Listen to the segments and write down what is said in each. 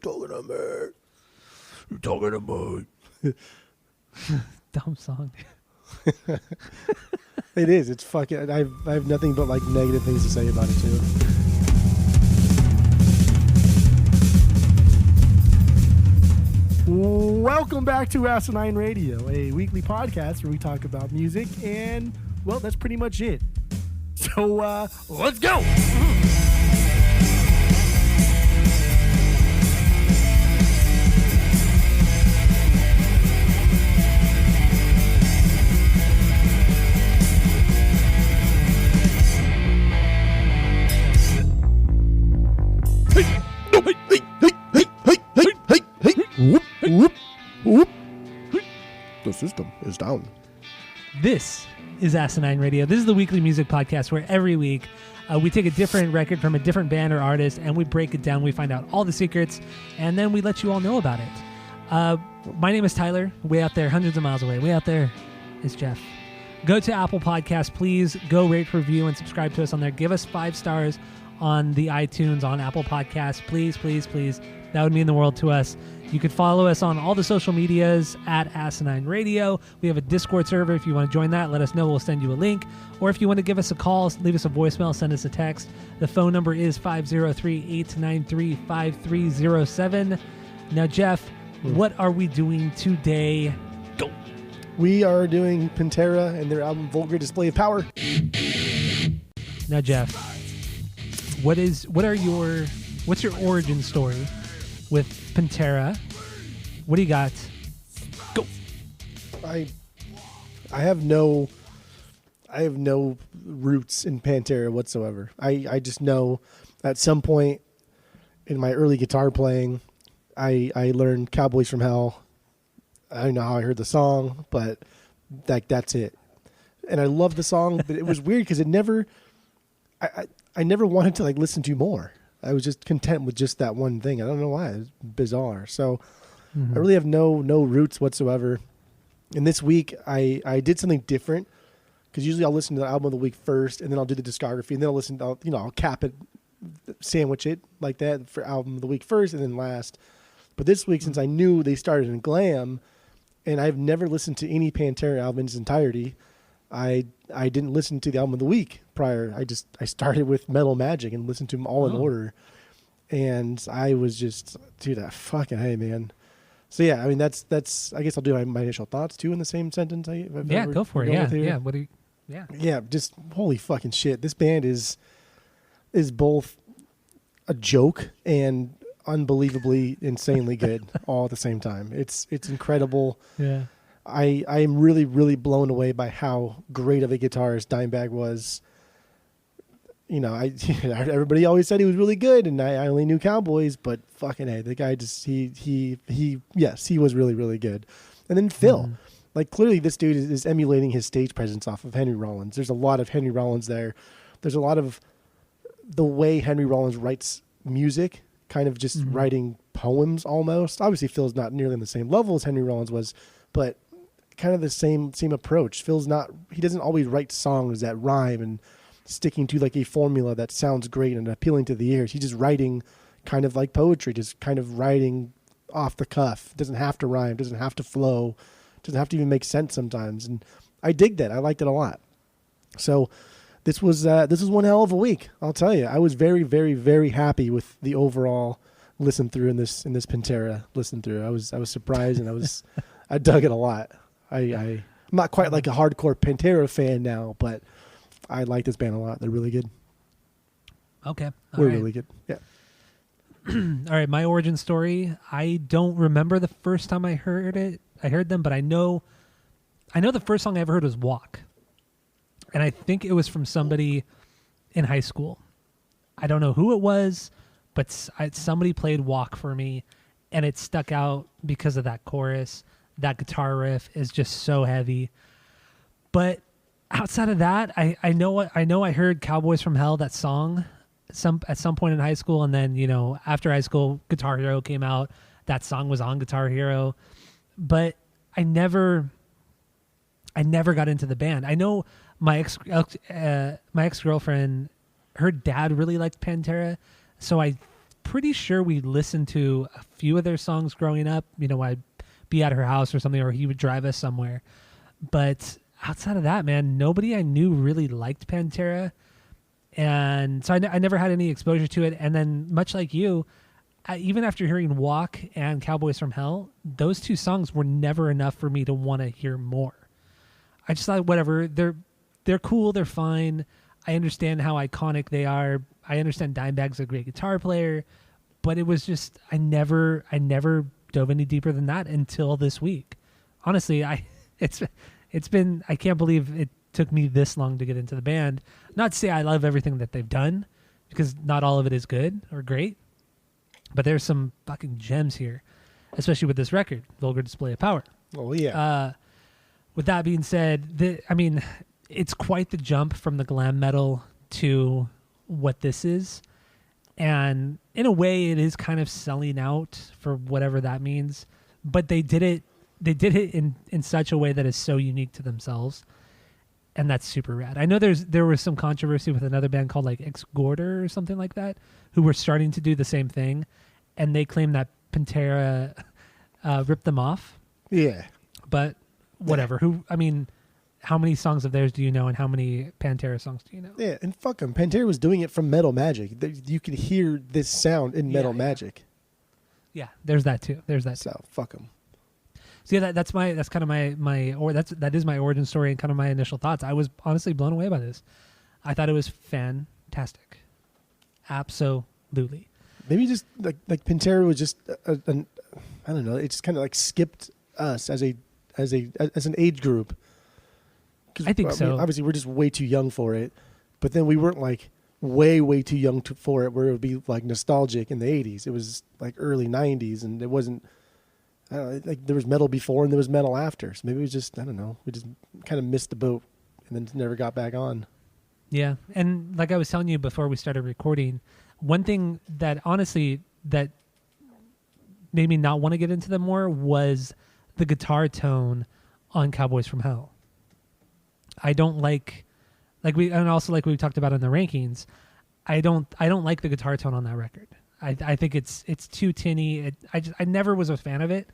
talking to me. You're talking to me. Dumb song. It is. It's fucking. I have nothing but like negative things to say about it too. Welcome back to Asinine Radio, a weekly podcast where we talk about music, and well, that's pretty much it. So let's go. The system is down. This is Asinine Radio. This is the weekly music podcast where every week we take a different record from a different band or artist and we break it down. We find out all the secrets and then we let you all know about it. My name is Tyler. Way out there, hundreds of miles away. Way out there is Jeff. Go to Apple Podcasts. Please go rate, review, and subscribe to us on there. Give us 5 stars on the iTunes, on Apple Podcasts. Please, please, please. That would mean the world to us. You could follow us on all the social medias at Asinine Radio. We have a Discord server. If you want to join that, let us know. We'll send you a link. Or if you want to give us a call, leave us a voicemail, send us a text. The phone number is 503-893-5307. Now, Jeff, what are we doing today? Go. We are doing Pantera and their album Vulgar Display of Power. Now, Jeff, what's your origin story with Pantera? What do you got? Go. I have no roots in Pantera whatsoever. I just know at some point in my early guitar playing, I learned Cowboys from Hell. I don't know how I heard the song, but that's it. And I love the song, but it was weird because I never wanted to like listen to more. I was just content with just that one thing. I don't know why. It's bizarre. So I really have no roots whatsoever. And this week I did something different because usually I'll listen to the album of the week first, and then I'll do the discography, and then I'll cap it, sandwich it like that for album of the week first, and then last. But this week, since I knew they started in glam, and I've never listened to any Pantera album in its entirety, I didn't listen to the album of the week prior. I started with Metal Magic and listened to them all in order. And I was just, dude, fucking hey, man. So yeah, I mean that's I guess I'll do my initial thoughts too in the same sentence. Yeah, go for it. Yeah. What do you? Yeah. Yeah, just holy fucking shit. This band is both a joke and unbelievably insanely good all at the same time. It's incredible. Yeah. I am really, really blown away by how great of a guitarist Dimebag was. You know, everybody always said he was really good, and I only knew Cowboys, but fucking hey, the guy just he was really, really good. And then Phil, like clearly this dude is emulating his stage presence off of Henry Rollins. There's a lot of Henry Rollins there. There's a lot of the way Henry Rollins writes music, kind of just writing poems almost. Obviously, Phil's not nearly on the same level as Henry Rollins was, but kind of the same approach. He doesn't always write songs that rhyme and sticking to like a formula that sounds great and appealing to the ears. He's just writing kind of like poetry, just kind of writing off the cuff. Doesn't have to rhyme, doesn't have to flow, doesn't have to even make sense sometimes. And I dig that. I liked it a lot. So this was one hell of a week. I'll tell you. I was very, very, very happy with the overall listen through in this Pantera listen through. I was surprised, and I dug it a lot. I'm not quite like a hardcore Pantera fan now, but I like this band a lot. They're really good. Okay. We're really good. Yeah. All right. My origin story. I don't remember the first time I heard it. I heard them, but I know the first song I ever heard was Walk. And I think it was from somebody in high school. I don't know who it was, but somebody played Walk for me, and it stuck out because of that chorus. That guitar riff is just so heavy. But outside of that, I know I heard Cowboys from Hell, that song, at some point in high school, and then after high school, Guitar Hero came out. That song was on Guitar Hero, but I never got into the band. I know my ex-girlfriend, her dad really liked Pantera, so I pretty sure we listened to a few of their songs growing up. I'd be at her house or something, or he would drive us somewhere. But outside of that, man, nobody I knew really liked Pantera. And so I never had any exposure to it. And then much like you, even after hearing Walk and Cowboys from Hell, those two songs were never enough for me to want to hear more. I just thought, whatever, they're cool, they're fine. I understand how iconic they are. I understand Dimebag's a great guitar player, but it was just I never dove any deeper than that until this week. Honestly, it's been I can't believe it took me this long to get into the band. Not to say I love everything that they've done, because not all of it is good or great, but there's some fucking gems here, especially with this record, Vulgar Display of Power. Oh yeah. With that being said, it's quite the jump from the glam metal to what this is. And in a way, it is kind of selling out for whatever that means. But they did it in such a way that is so unique to themselves. And that's super rad. I know there was some controversy with another band called like Ex-Gorder or something like that, who were starting to do the same thing. And they claim that Pantera ripped them off. Yeah. But whatever. How many songs of theirs do you know, and how many Pantera songs do you know? Yeah, and fuck them. Pantera was doing it from Metal Magic. You could hear this sound in Metal Magic. Yeah, there's that too. So fuck them. So yeah, that's kind of that is my origin story and kind of my initial thoughts. I was honestly blown away by this. I thought it was fantastic, absolutely. Maybe just like Pantera was just I don't know. It just kind of like skipped us as an age group. I think so. Obviously, we're just way too young for it, but then we weren't like way too young for it, where it would be like nostalgic in the 80s. It was like early 90s, and it wasn't. I don't know, like there was metal before and there was metal after. So maybe it was just, I don't know, we just kind of missed the boat and then never got back on. Yeah, and like I was telling you before we started recording, one thing that honestly that made me not want to get into them more was the guitar tone on Cowboys from Hell. I don't like we talked about in the rankings, I don't like the guitar tone on that record. I think it's too tinny. I never was a fan of it,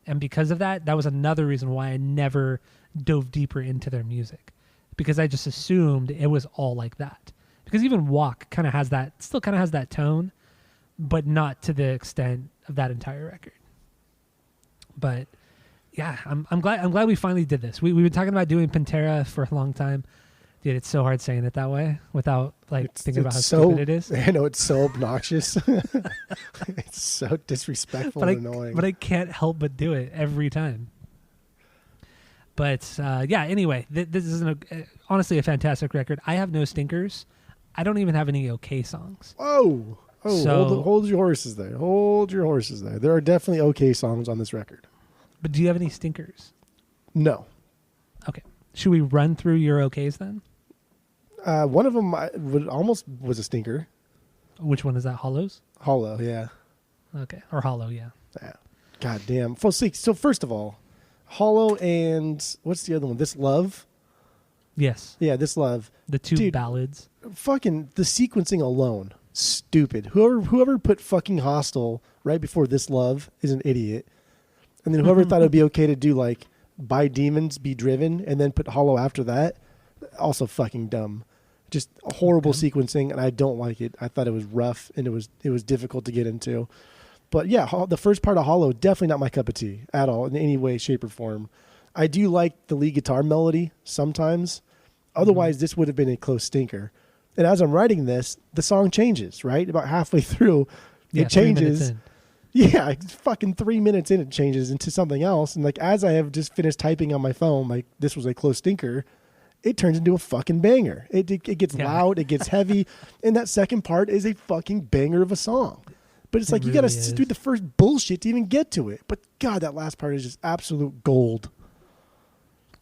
and because of that was another reason why I never dove deeper into their music, because I just assumed it was all like that. Because even Walk kind of has that tone, but not to the extent of that entire record. But yeah, I'm glad we finally did this. We've been talking about doing Pantera for a long time. Dude, it's so hard saying it that way without thinking about how stupid it is. I know, it's so obnoxious. It's so disrespectful and annoying. But I can't help but do it every time. But yeah, anyway, this is honestly a fantastic record. I have no stinkers. I don't even have any okay songs. Oh, so, hold your horses there. Hold your horses there. There are definitely okay songs on this record. But do you have any stinkers? No. Okay. Should we run through your okays then? One of them almost was a stinker. Which one is that? Hollows? Hollow, yeah. Okay. Or Hollow, yeah. Yeah. God damn. So first of all, Hollow and what's the other one? This Love? Yes. Yeah, This Love. The two ballads. Fucking the sequencing alone. Stupid. Whoever put fucking Hostile right before This Love is an idiot. And then whoever thought it would be okay to do like By Demons Be Driven and then put Hollow after that, also fucking dumb. Just horrible sequencing, and I don't like it. I thought it was rough, and it was difficult to get into. But yeah, the first part of Hollow, definitely not my cup of tea at all in any way, shape, or form. I do like the lead guitar melody sometimes. Otherwise, this would have been a close stinker. And as I'm writing this, the song changes, right? About halfway through, it changes. Yeah, it's fucking 3 minutes in, it changes into something else. And like as I have just finished typing on my phone, like this was a close stinker, it turns into a fucking banger. It gets loud, it gets heavy, and that second part is a fucking banger of a song. But it's like you got to sit through the first bullshit to even get to it. But God, that last part is just absolute gold.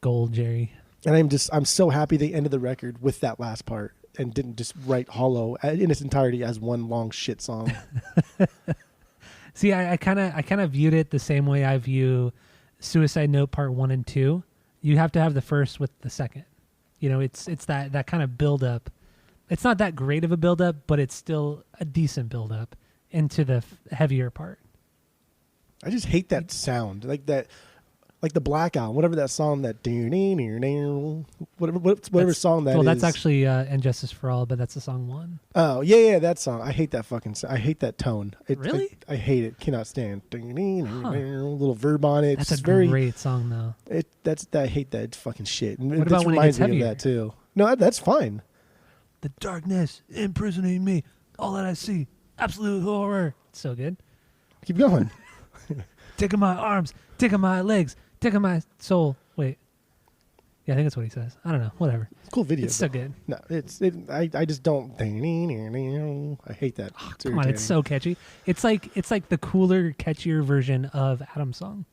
Gold, Jerry. And I'm so happy they ended the record with that last part and didn't just write Hollow in its entirety as one long shit song. See, I kind of viewed it the same way I view Suicide Note Part 1 and 2. You have to have the first with the second. You know, it's that kind of build up. It's not that great of a build up, but it's still a decent build up into the heavier part. I just hate that sound, like that, like the Black Album, whatever that song, that whatever song that is. Well, that's actually "Injustice for All," but that's the song 1. Oh yeah, that song. I hate that fucking. I hate that tone. Really? I hate it. Cannot stand. Little verb on it. That's it's a very great song, though. I hate that fucking shit. And What about when it gets reminds me heavier? of that too. No, that's fine. The darkness imprisoning me. All that I see, absolute horror. It's so good. Keep going. Taking my arms, taking my legs, taking my soul. Wait. Yeah, I think that's what he says. I don't know. Whatever. Cool video. It's so good. No, I just don't. I hate that. Oh, come on, it's so catchy. It's like the cooler, catchier version of Adam's song,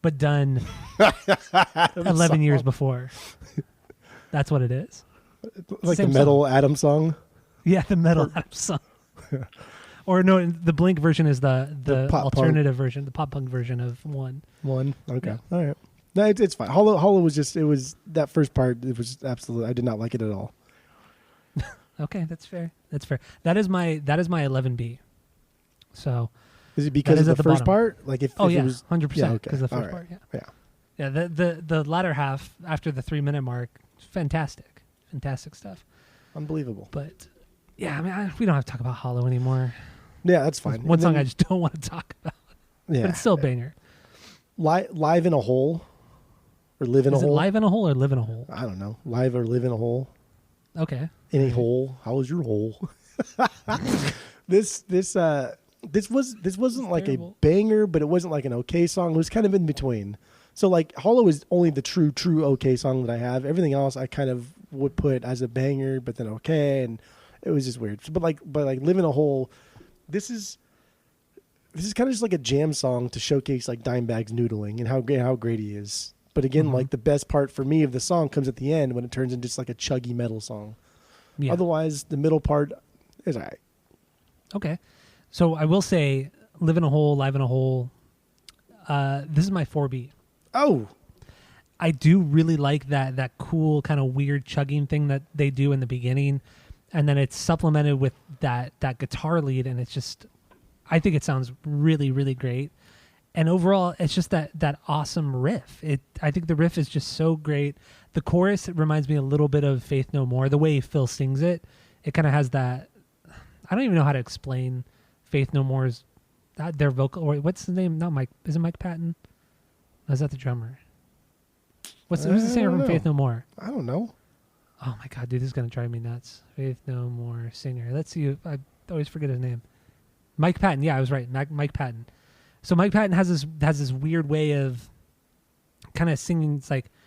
but done 11 years before. That's what it is. Like Same the metal song. Adam song. Yeah, the metal Adam song. Or no, the Blink version is the alternative version, the pop punk version of one. Okay. Yeah. All right. No, it's fine. Hollow was just, it was that first part. It was absolutely, I did not like it at all. Okay, that's fair. That's fair. That is my 11B. So Is it because is of at the the first bottom. part? Like if it was 100%. yeah, okay. Because the first All part, right. yeah. Yeah. Yeah, the latter half after the 3-minute mark, fantastic stuff. Unbelievable. But yeah, I mean, we don't have to talk about Hollow anymore. Yeah, that's fine. One song I just don't want to talk about. Yeah. But it's still a banger. Live in a hole, or live in Is a it hole. Live in a Hole or Live in a Hole? I don't know. Live or live in a hole. Okay. In a hole. How was your hole? This wasn't like terrible. a banger, but it wasn't like an okay song. It was kind of in between. So like Hollow is only the true okay song that I have. Everything else I kind of would put as a banger, but then okay, and it was just weird. But like Live in a Hole, this is kind of just like a jam song to showcase like Dimebag's noodling and how great he is. But again, like the best part for me of the song comes at the end when it turns into just like a chuggy metal song. Yeah. Otherwise, the middle part is all right. Okay. So I will say Live in a Hole, Live in a Hole. This is my 4B. Oh, I do really like that cool kind of weird chugging thing that they do in the beginning, and then it's supplemented with that guitar lead, and it's just, I think it sounds really, really great. And overall, it's just that awesome riff. I think the riff is just so great. The chorus, it reminds me a little bit of Faith No More. The way Phil sings it, it kind of has that. I don't even know how to explain Faith No More's their vocal. Or what's the name? Not Mike. Is it Mike Patton? Or is that the drummer? Who's the singer from Faith No More? I don't know. Oh my god, dude, this is gonna drive me nuts. Faith No More singer. Let's see. I always forget his name. Mike Patton. Yeah, I was right. Mike Patton. So Mike Patton has this weird way of kind of singing.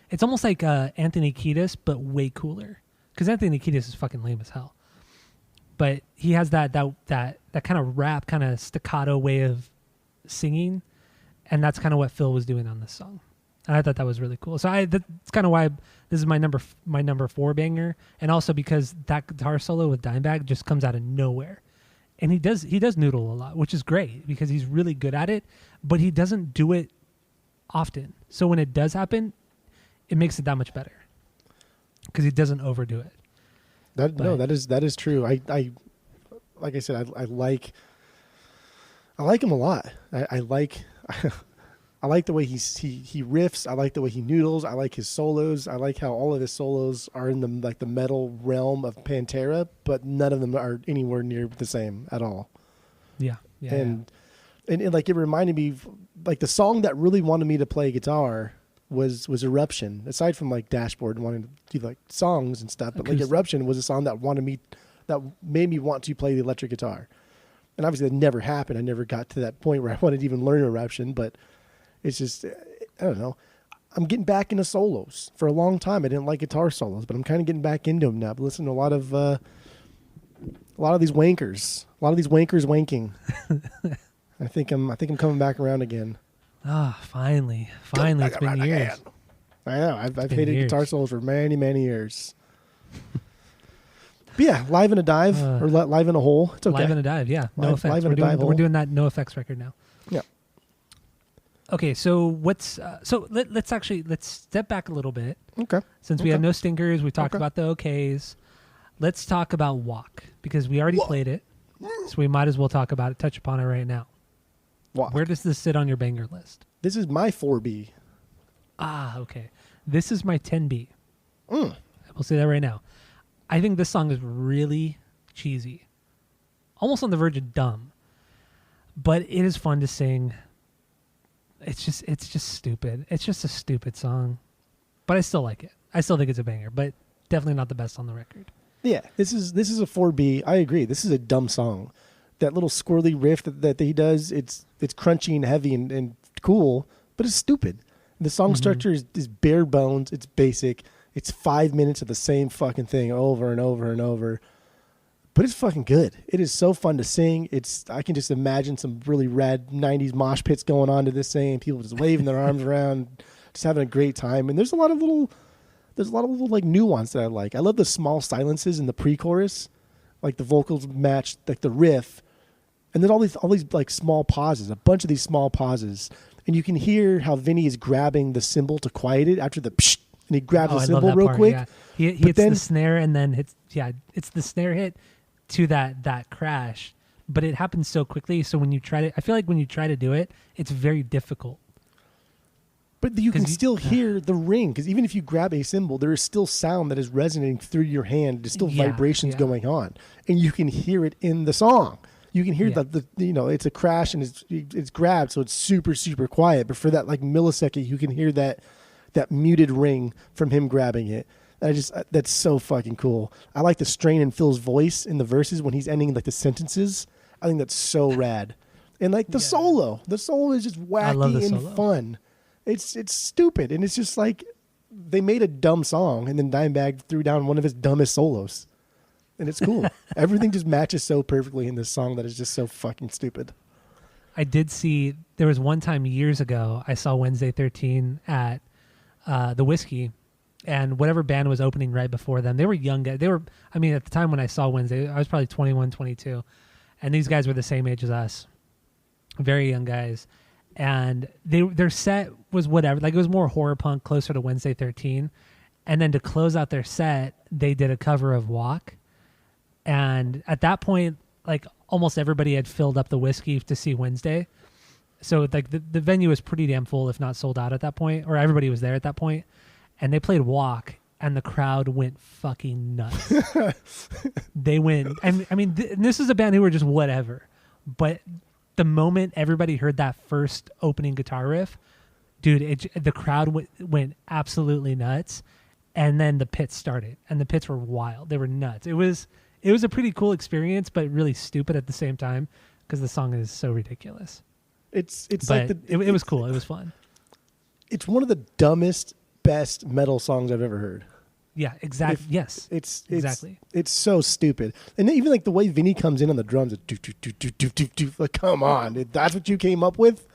It's almost like Anthony Kiedis, but way cooler. Because Anthony Kiedis is fucking lame as hell. But he has that kind of rap, kind of staccato way of singing, and that's kind of what Phil was doing on this song. And I thought that was really cool. So that's kind of why this is my number 4 banger, and also because that guitar solo with Dimebag just comes out of nowhere. And he does noodle a lot, which is great because he's really good at it, but he doesn't do it often. So when it does happen, it makes it that much better because he doesn't overdo it. That is true. I like I said, I like him a lot. I like I like the way he riffs. I like the way he noodles. I like his solos. I like how all of his solos are in the metal realm of Pantera, but none of them are anywhere near the same at all. Yeah. And like it reminded me, like the song that really wanted me to play guitar was Eruption. Aside from like Dashboard and wanting to do like songs and stuff, but like Eruption was a song that made me want to play the electric guitar. And obviously that never happened. I never got to that point where I wanted to even learn Eruption, but it's just, I don't know. I'm getting back into solos. For a long time, I didn't like guitar solos, but I'm kind of getting back into them now. I've listened to a lot of these wankers. A lot of these wankers wanking. I think I'm coming back around again. Ah, finally. It's been years. I know. I've hated guitar solos for many, many years. But yeah, Live in a Dive or Live in a Hole. It's okay. Live in a Dive, yeah. No effects. Live in a Dive we're doing that no effects record now. Yeah. Okay, so let's step back a little bit. Okay. Since we have no stinkers, we talked about the okays. Let's talk about Walk because we already played it. So we might as well talk about it, touch upon it right now. Walk. Where does this sit on your banger list? This is my 4B. Ah, okay. This is my 10B. Mm. We'll say that right now. I think this song is really cheesy. Almost on the verge of dumb. But it is fun to sing. It's just stupid. It's just a stupid song. But I still like it. I still think it's a banger, but definitely not the best on the record. Yeah, this is a 4B. I agree. This is a dumb song. That little squirrely riff that he does, it's crunchy and heavy and cool, but it's stupid. The song structure is bare bones. It's basic. It's 5 minutes of the same fucking thing over and over and over. But it's fucking good. It is so fun to sing. I can just imagine some really rad 90s mosh pits going on to this thing, and people just waving their arms around, just having a great time. And there's a lot of little like nuance that I like. I love the small silences in the pre-chorus, like the vocals match like the riff, and then all these like small pauses, a bunch of these small pauses, and you can hear how Vinny is grabbing the cymbal to quiet it after the psh, and he grabs the cymbal real quick. Yeah. He hits the snare and then it's the snare hit to that crash, but it happens so quickly. So when you I feel like when you try to do it, it's very difficult. But you can still hear the ring, because even if you grab a cymbal, there is still sound that is resonating through your hand. There's still vibrations going on, and you can hear it in the song. You can hear the it's a crash and it's grabbed, so it's super super quiet. But for that like millisecond, you can hear that muted ring from him grabbing it. That's so fucking cool. I like the strain in Phil's voice in the verses when he's ending like the sentences. I think that's so rad. And like the solo is just wacky and fun. It's stupid, and it's just like they made a dumb song, and then Dimebag threw down one of his dumbest solos, and it's cool. Everything just matches so perfectly in this song that is just so fucking stupid. I did see there was one time years ago I saw Wednesday 13 at the Whiskey, and whatever band was opening right before them, they were young guys. At the time when I saw Wednesday, I was probably 21, 22, and these guys were the same age as us, very young guys. And their set was whatever, like it was more horror punk, closer to Wednesday 13. And then to close out their set, they did a cover of Walk. And at that point, like almost everybody had filled up the Whiskey to see Wednesday. So like the venue was pretty damn full, if not sold out at that point, or everybody was there at that point. And they played Walk, and the crowd went fucking nuts. They went, this is a band who were just whatever, but the moment everybody heard that first opening guitar riff, dude, the crowd went absolutely nuts. And then the pits started, and the pits were wild. They were nuts. It was a pretty cool experience, but really stupid at the same time because the song is so ridiculous. It was cool. It was fun. It's one of the dumbest, best metal songs I've ever heard. Yeah, exactly. Yes, exactly. It's so stupid, and even like the way Vinny comes in on the drums, like, come on, that's what you came up with.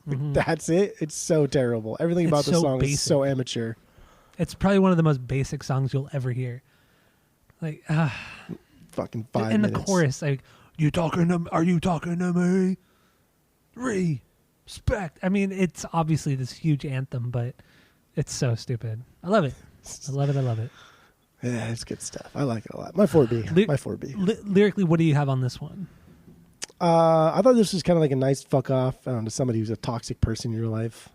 Like, that's it. It's so terrible. Everything about the song is so amateur. It's probably one of the most basic songs you'll ever hear. Like, fucking 5 minutes. And the chorus, like, are you talking to me? Respect. I mean, it's obviously this huge anthem, but it's so stupid. I love it. I love it. Yeah, it's good stuff. I like it a lot. My 4B. Lyrically, what do you have on this one? I thought this was kind of like a nice fuck off to somebody who's a toxic person in your life.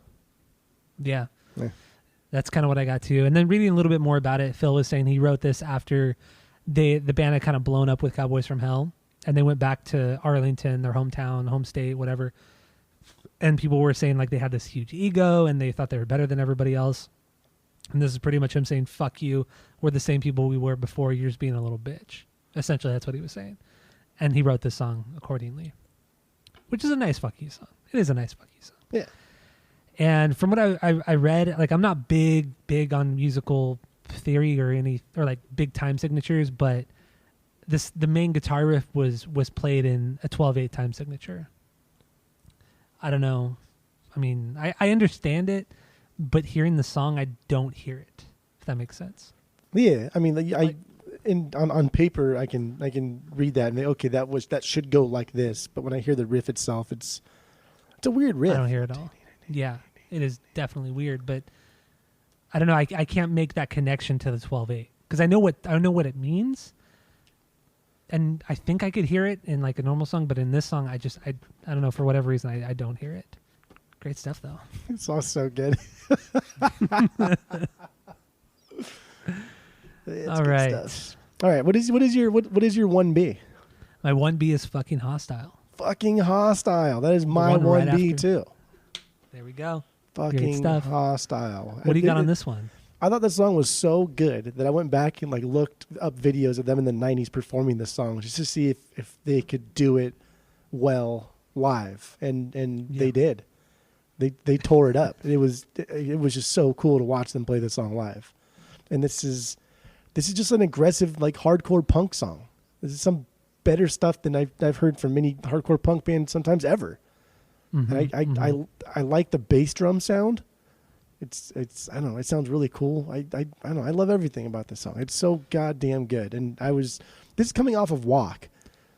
Yeah. That's kind of what I got too. And then reading a little bit more about it, Phil was saying he wrote this after the band had kind of blown up with Cowboys from Hell, and they went back to Arlington, their hometown, home state, whatever. And people were saying like they had this huge ego and they thought they were better than everybody else. And this is pretty much him saying, fuck you, we're the same people we were before, you're just being a little bitch. Essentially, that's what he was saying. And he wrote this song accordingly, which is a nice fuck you song. It is a nice fuck you song. Yeah. And from what I read, like I'm not big on musical theory or like big time signatures, but the main guitar riff was played in a 12/8 time signature. I don't know. I mean, I understand it, but hearing the song, I don't hear it. If that makes sense. Yeah, I mean, on paper, I can read that and okay, that should go like this. But when I hear the riff itself, it's a weird riff. I don't hear it all. Yeah, it is definitely weird, but I don't know. I can't make that connection to the 12/8 because I know what it means, and I think I could hear it in like a normal song, but in this song, I don't know, for whatever reason, I don't hear it. Great stuff though. It's all so good. It's All good right. stuff. All right. What is your 1B? My 1B is fucking Hostile. Fucking Hostile. That is my one right 1B after. too. There we go. Fucking stuff. Hostile. What do you got on this one? I thought this song was so good that I went back and like looked up videos of them in the 90s performing this song just to see if they could do it well live, and they did. They tore it up. It was just so cool to watch them play this song live. And this is just an aggressive like hardcore punk song. This is some better stuff than I've heard from many hardcore punk bands sometimes ever. Mm-hmm, And I like the bass drum sound. It's I don't know, it sounds really cool. I don't know, I love everything about this song. It's so goddamn good. And this is coming off of Walk,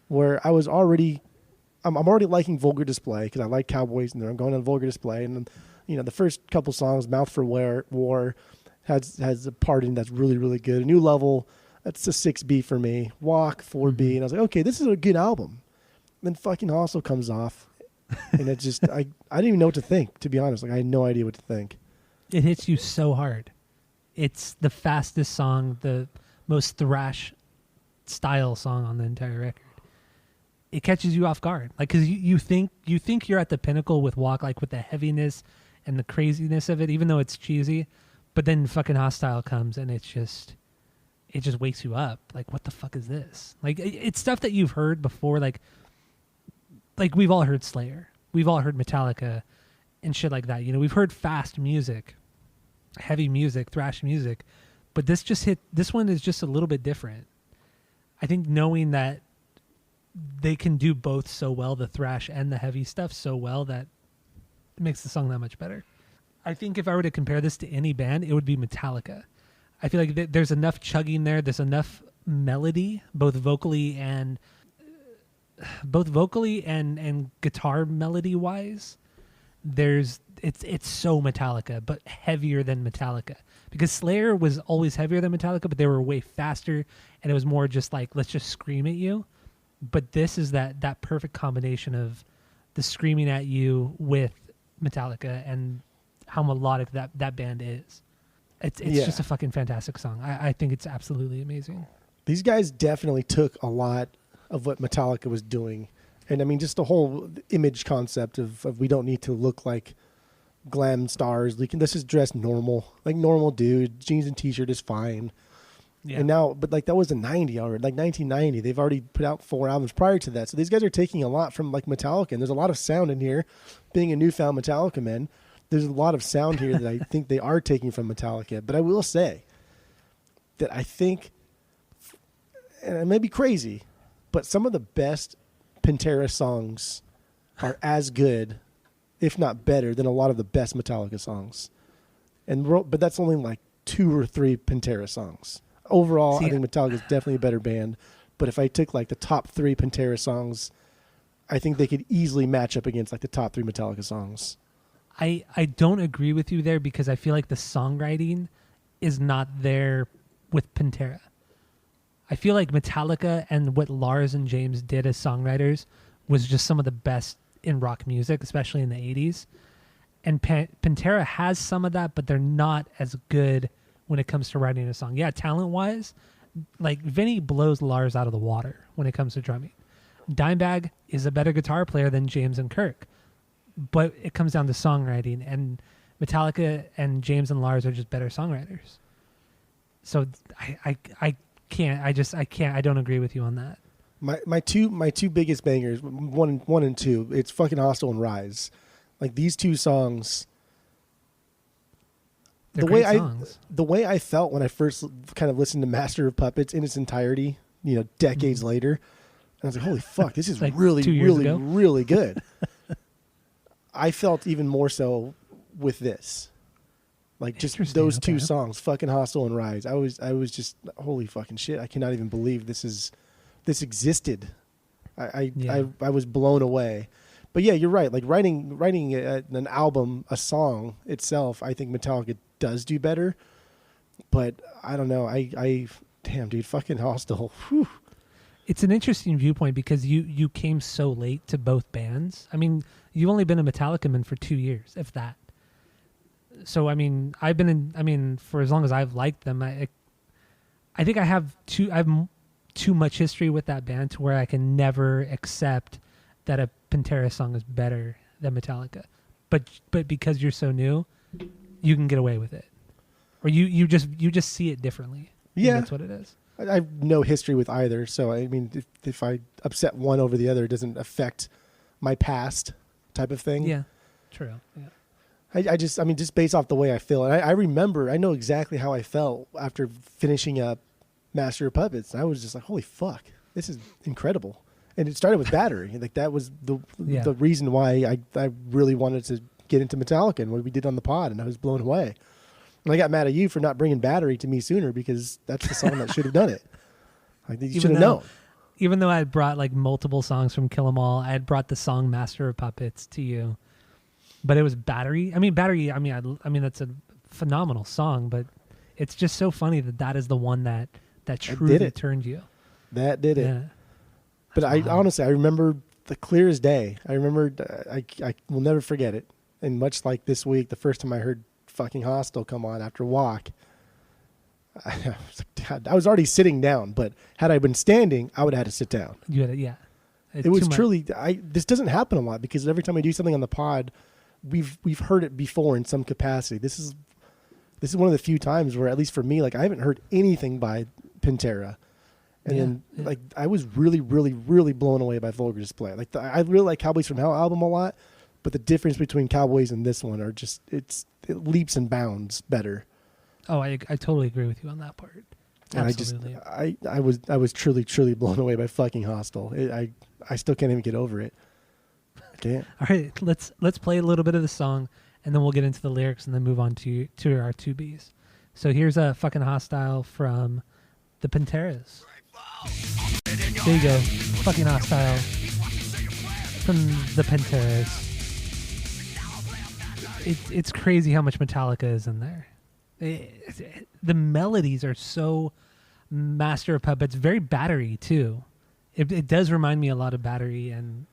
where I'm already liking Vulgar Display because I like Cowboys, and I'm going on Vulgar Display, and the first couple songs, Mouth for War has a part in that's really, really good. A New Level, that's a 6B for me. Walk, 4B, and I was like, okay, this is a good album. Then fucking Hostel comes off, and it just I didn't even know what to think, to be honest. Like I had no idea what to think. It hits you so hard. It's the fastest song, the most thrash style song on the entire record. It catches you off guard, like because you think you're at the pinnacle with Walk, like with the heaviness and the craziness of it, even though it's cheesy. But then fucking Hostile comes, and it just wakes you up. Like, what the fuck is this? Like, it's stuff that you've heard before. Like we've all heard Slayer, we've all heard Metallica, and shit like that. We've heard fast music, heavy music, thrash music, but this one is just a little bit different. I think knowing that they can do both so well, the thrash and the heavy stuff so well, that it makes the song that much better. I think if I were to compare this to any band, it would be Metallica. I feel like there's enough chugging there. There's enough melody, both vocally and guitar melody wise. It's so Metallica, but heavier than Metallica, because Slayer was always heavier than Metallica, but they were way faster, and it was more just like, let's just scream at you. But this is that perfect combination of the screaming at you with Metallica and how melodic that band is. It's just a fucking fantastic song. I think it's absolutely amazing. These guys definitely took a lot of what Metallica was doing. And I mean, just the whole image concept of we don't need to look like glam stars. Let's just dress normal, like normal dude. Jeans and t-shirt is fine. Yeah. And now, but like that was a 90 already, like 1990. They've already put out 4 albums prior to that. So these guys are taking a lot from like Metallica. And there's a lot of sound in here. Being a newfound Metallica man, there's a lot of sound here that I think they are taking from Metallica. But I will say that I think, and it may be crazy, but some of the best Pantera songs are as good, if not better, than a lot of the best Metallica songs. But that's only like 2 or 3 Pantera songs. Overall, I think Metallica is definitely a better band. But if I took like the top 3 Pantera songs, I think they could easily match up against like the top 3 Metallica songs. I don't agree with you there, because I feel like the songwriting is not there with Pantera. I feel like Metallica and what Lars and James did as songwriters was just some of the best in rock music, especially in the 80s. And Pantera has some of that, but they're not as good when it comes to writing a song. Yeah, talent-wise, like Vinny blows Lars out of the water when it comes to drumming. Dimebag is a better guitar player than James and Kirk, but it comes down to songwriting, and Metallica and James and Lars are just better songwriters. So I can't. I don't agree with you on that. My two biggest bangers, one and two, it's fucking Hostile and Rise. Like these 2 songs. They're great songs. The way I felt when I first kind of listened to Master of Puppets in its entirety, decades later, I was like, holy fuck, this is like really, really, really good. I felt even more so with this. Like just those 2 songs, fucking Hostile and Rise. I was just, holy fucking shit. I cannot even believe this existed. I was blown away. But yeah, you're right. Like writing an album, a song itself, I think Metallica does do better. But I don't know. Damn, dude, fucking Hostile. Whew. It's an interesting viewpoint because you came so late to both bands. I mean, you've only been a Metallica man for 2 years, if that. So I mean, I've been in. I mean, for as long as I've liked them, I think I have too much history with that band to where I can never accept that a Pantera song is better than Metallica. But because you're so new, you can get away with it, or you just see it differently. Yeah, that's what it is. I have no history with either, so I mean, if I upset one over the other, it doesn't affect my past type of thing. Yeah, true. Yeah. I mean, just based off the way I feel. And I know exactly how I felt after finishing up Master of Puppets. I was just like, holy fuck, this is incredible. And it started with Battery. Like, that was the reason why I really wanted to get into Metallica and what we did on the pod, and I was blown away. And I got mad at you for not bringing Battery to me sooner, because that's the song that should have done it. Like, you should have known. Even though I had brought like multiple songs from Kill 'Em All, I had brought the song Master of Puppets to you. But it was Battery. I mean, Battery, I mean that's a phenomenal song, but it's just so funny that is the one that truly turned you. That did it. Yeah. But honestly, I remember the clear as day. I remember, I will never forget it. And much like this week, the first time I heard fucking Hostile come on after Walk, I was already sitting down, but had I been standing, I would have had to sit down. You had yeah. It was truly, this doesn't happen a lot, because every time I do something on the pod, we've heard it before in some capacity. This is one of the few times where, at least for me, like, I haven't heard anything by Pantera. And like, I was really, really, really blown away by Vulgar Display. Like, I really like Cowboys from Hell album a lot, but the difference between Cowboys and this one are just, it leaps and bounds better. Oh, I totally agree with you on that part. And absolutely. I was truly, truly blown away by fucking Hostile. I still can't even get over it. I can't. All right, let's play a little bit of the song, and then we'll get into the lyrics, and then move on to our 2Bs. So here's a fucking Hostile from the Panteras. There you go, fucking Hostile from the Panteras. It's crazy how much Metallica is in there. The melodies are so Master of Puppets, very Battery too. It does remind me a lot of Battery, and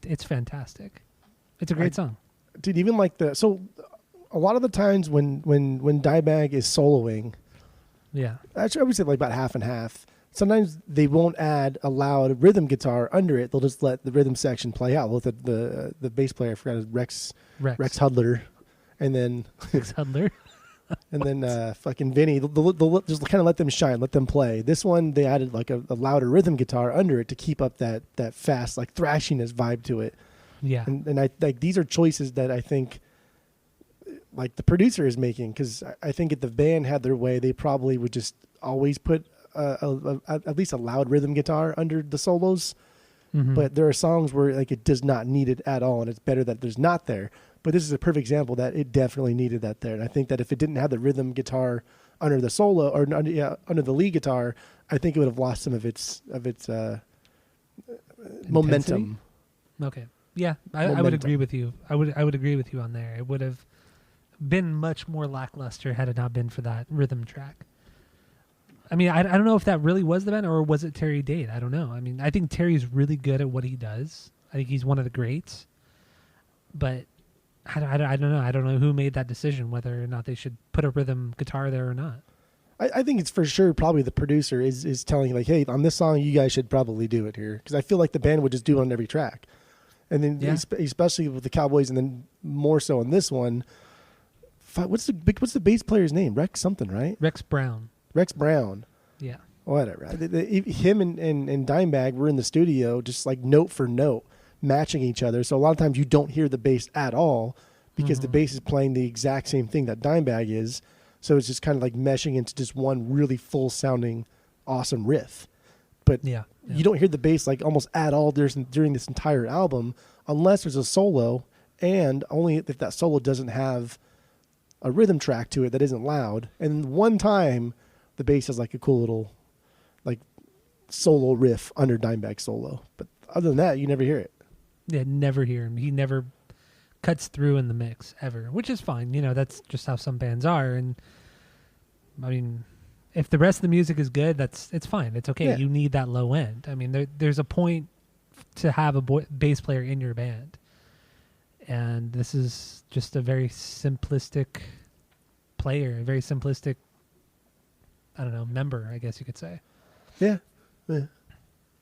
it's fantastic. It's a great song, dude. Even like so a lot of the times when Dimebag is soloing, actually I would say like about half and half. Sometimes they won't add a loud rhythm guitar under it. They'll just let the rhythm section play out. Well, the bass player, I forgot his Rex Hudler, and then Rex Hudler. And then fucking Vinny, they'll just kind of let them shine, let them play. This one, they added like a louder rhythm guitar under it to keep up that fast, like thrashiness vibe to it. Yeah. And I like, these are choices that I think like the producer is making, because I think if the band had their way, they probably would just always put at least a loud rhythm guitar under the solos. Mm-hmm. But there are songs where like it does not need it at all, and it's better that there's not there. But this is a perfect example that it definitely needed that there. And I think that if it didn't have the rhythm guitar under the solo or under the lead guitar, I think it would have lost some of its momentum. Okay. Yeah, I would agree with you. I would agree with you on there. It would have been much more lackluster had it not been for that rhythm track. I mean, I don't know if that really was the band, or was it Terry Date? I don't know. I mean, I think Terry's really good at what he does. I think he's one of the greats. But I don't know. I don't know who made that decision, whether or not they should put a rhythm guitar there or not. I think it's for sure probably the producer is telling, like, hey, on this song, you guys should probably do it here. Because I feel like the band would just do it on every track. And then especially with the Cowboys, and then more so on this one, what's the bass player's name? Rex something, right? Rex Brown. Yeah. Whatever. Him and Dimebag were in the studio just like note for note, matching each other. So a lot of times you don't hear the bass at all because the bass is playing the exact same thing that Dimebag is. So it's just kind of like meshing into just one really full sounding awesome riff. But you don't hear the bass like almost at all during this entire album unless there's a solo, and only if that solo doesn't have a rhythm track to it that isn't loud. And one time the bass has like a cool little like solo riff under Dimebag's solo. But other than that, you never hear it. Yeah, never hear him. He never cuts through in the mix ever, which is fine. You know, that's just how some bands are. And I mean, If the rest of the music is good, it's fine. It's okay. Yeah. You need that low end. I mean, there's a point to have a bass player in your band, and this is just a very simplistic player, a very simplistic, I don't know, member, I guess you could say. Yeah. Yeah.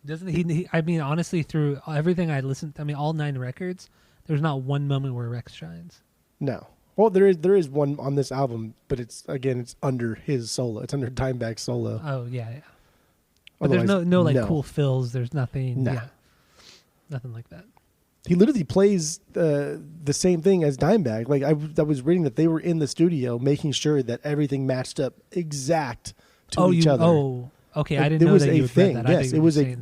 Doesn't he? I mean, honestly, through everything I listened, I mean, all 9 records, there's not one moment where Rex shines. No. Well, there is one on this album, but it's under his solo. It's under Dimebag's solo. Oh yeah. But there's no like cool fills. There's nothing. Nah. Yeah, nothing like that. He literally plays the same thing as Dimebag. Like I was reading that they were in the studio making sure that everything matched up exact to each other. Oh, okay. Like, I didn't know that you had read that. Yes, it was that.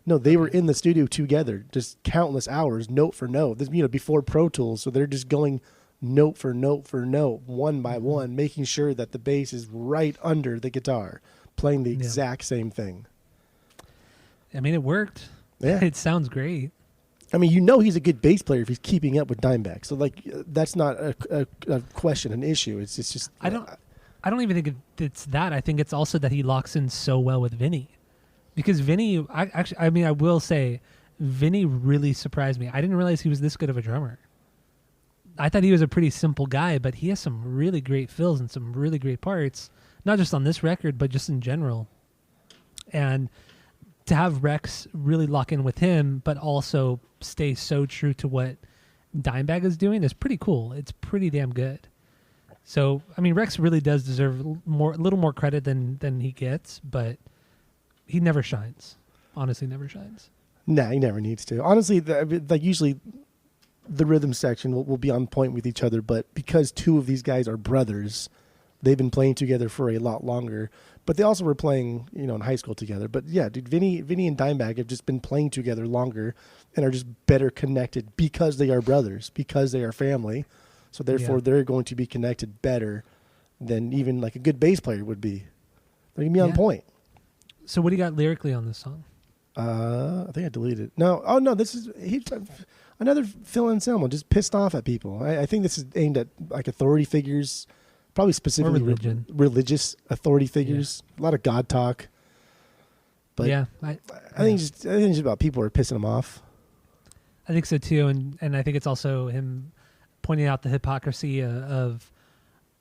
No, they were Okay. in the studio together, just countless hours, note for note. This, before Pro Tools, so they're just going note for note for note, one by one, making sure that the bass is right under the guitar, playing the exact same thing. I mean, it worked. Yeah. It sounds great. I mean, he's a good bass player if he's keeping up with Dimebag. So, like, that's not a question, an issue. It's just... I don't even think it's that. I think it's also that he locks in so well with Vinny. Because Vinny, I will say, Vinny really surprised me. I didn't realize he was this good of a drummer. I thought he was a pretty simple guy, but he has some really great fills and some really great parts, not just on this record, but just in general. And to have Rex really lock in with him, but also stay so true to what Dimebag is doing is pretty cool. It's pretty damn good. So, I mean, Rex really does deserve a little more credit than he gets, but he never shines. Honestly, never shines. Nah, he never needs to. Honestly, usually the rhythm section will be on point with each other, but because 2 of these guys are brothers, they've been playing together for a lot longer. But they also were playing, in high school together. But yeah, dude, Vinny and Dimebag have just been playing together longer and are just better connected because they are brothers, because they are family. So therefore, they're going to be connected better than even like a good bass player would be. They're gonna be on point. So what do you got lyrically on this song? I think I deleted it. No, oh no, he's another Phil Anselmo, just pissed off at people. I think this is aimed at like authority figures, probably specifically religious authority figures. Yeah. A lot of God talk. But yeah, I think it's just about people who are pissing him off. I think so too, and I think it's also him pointing out the hypocrisy of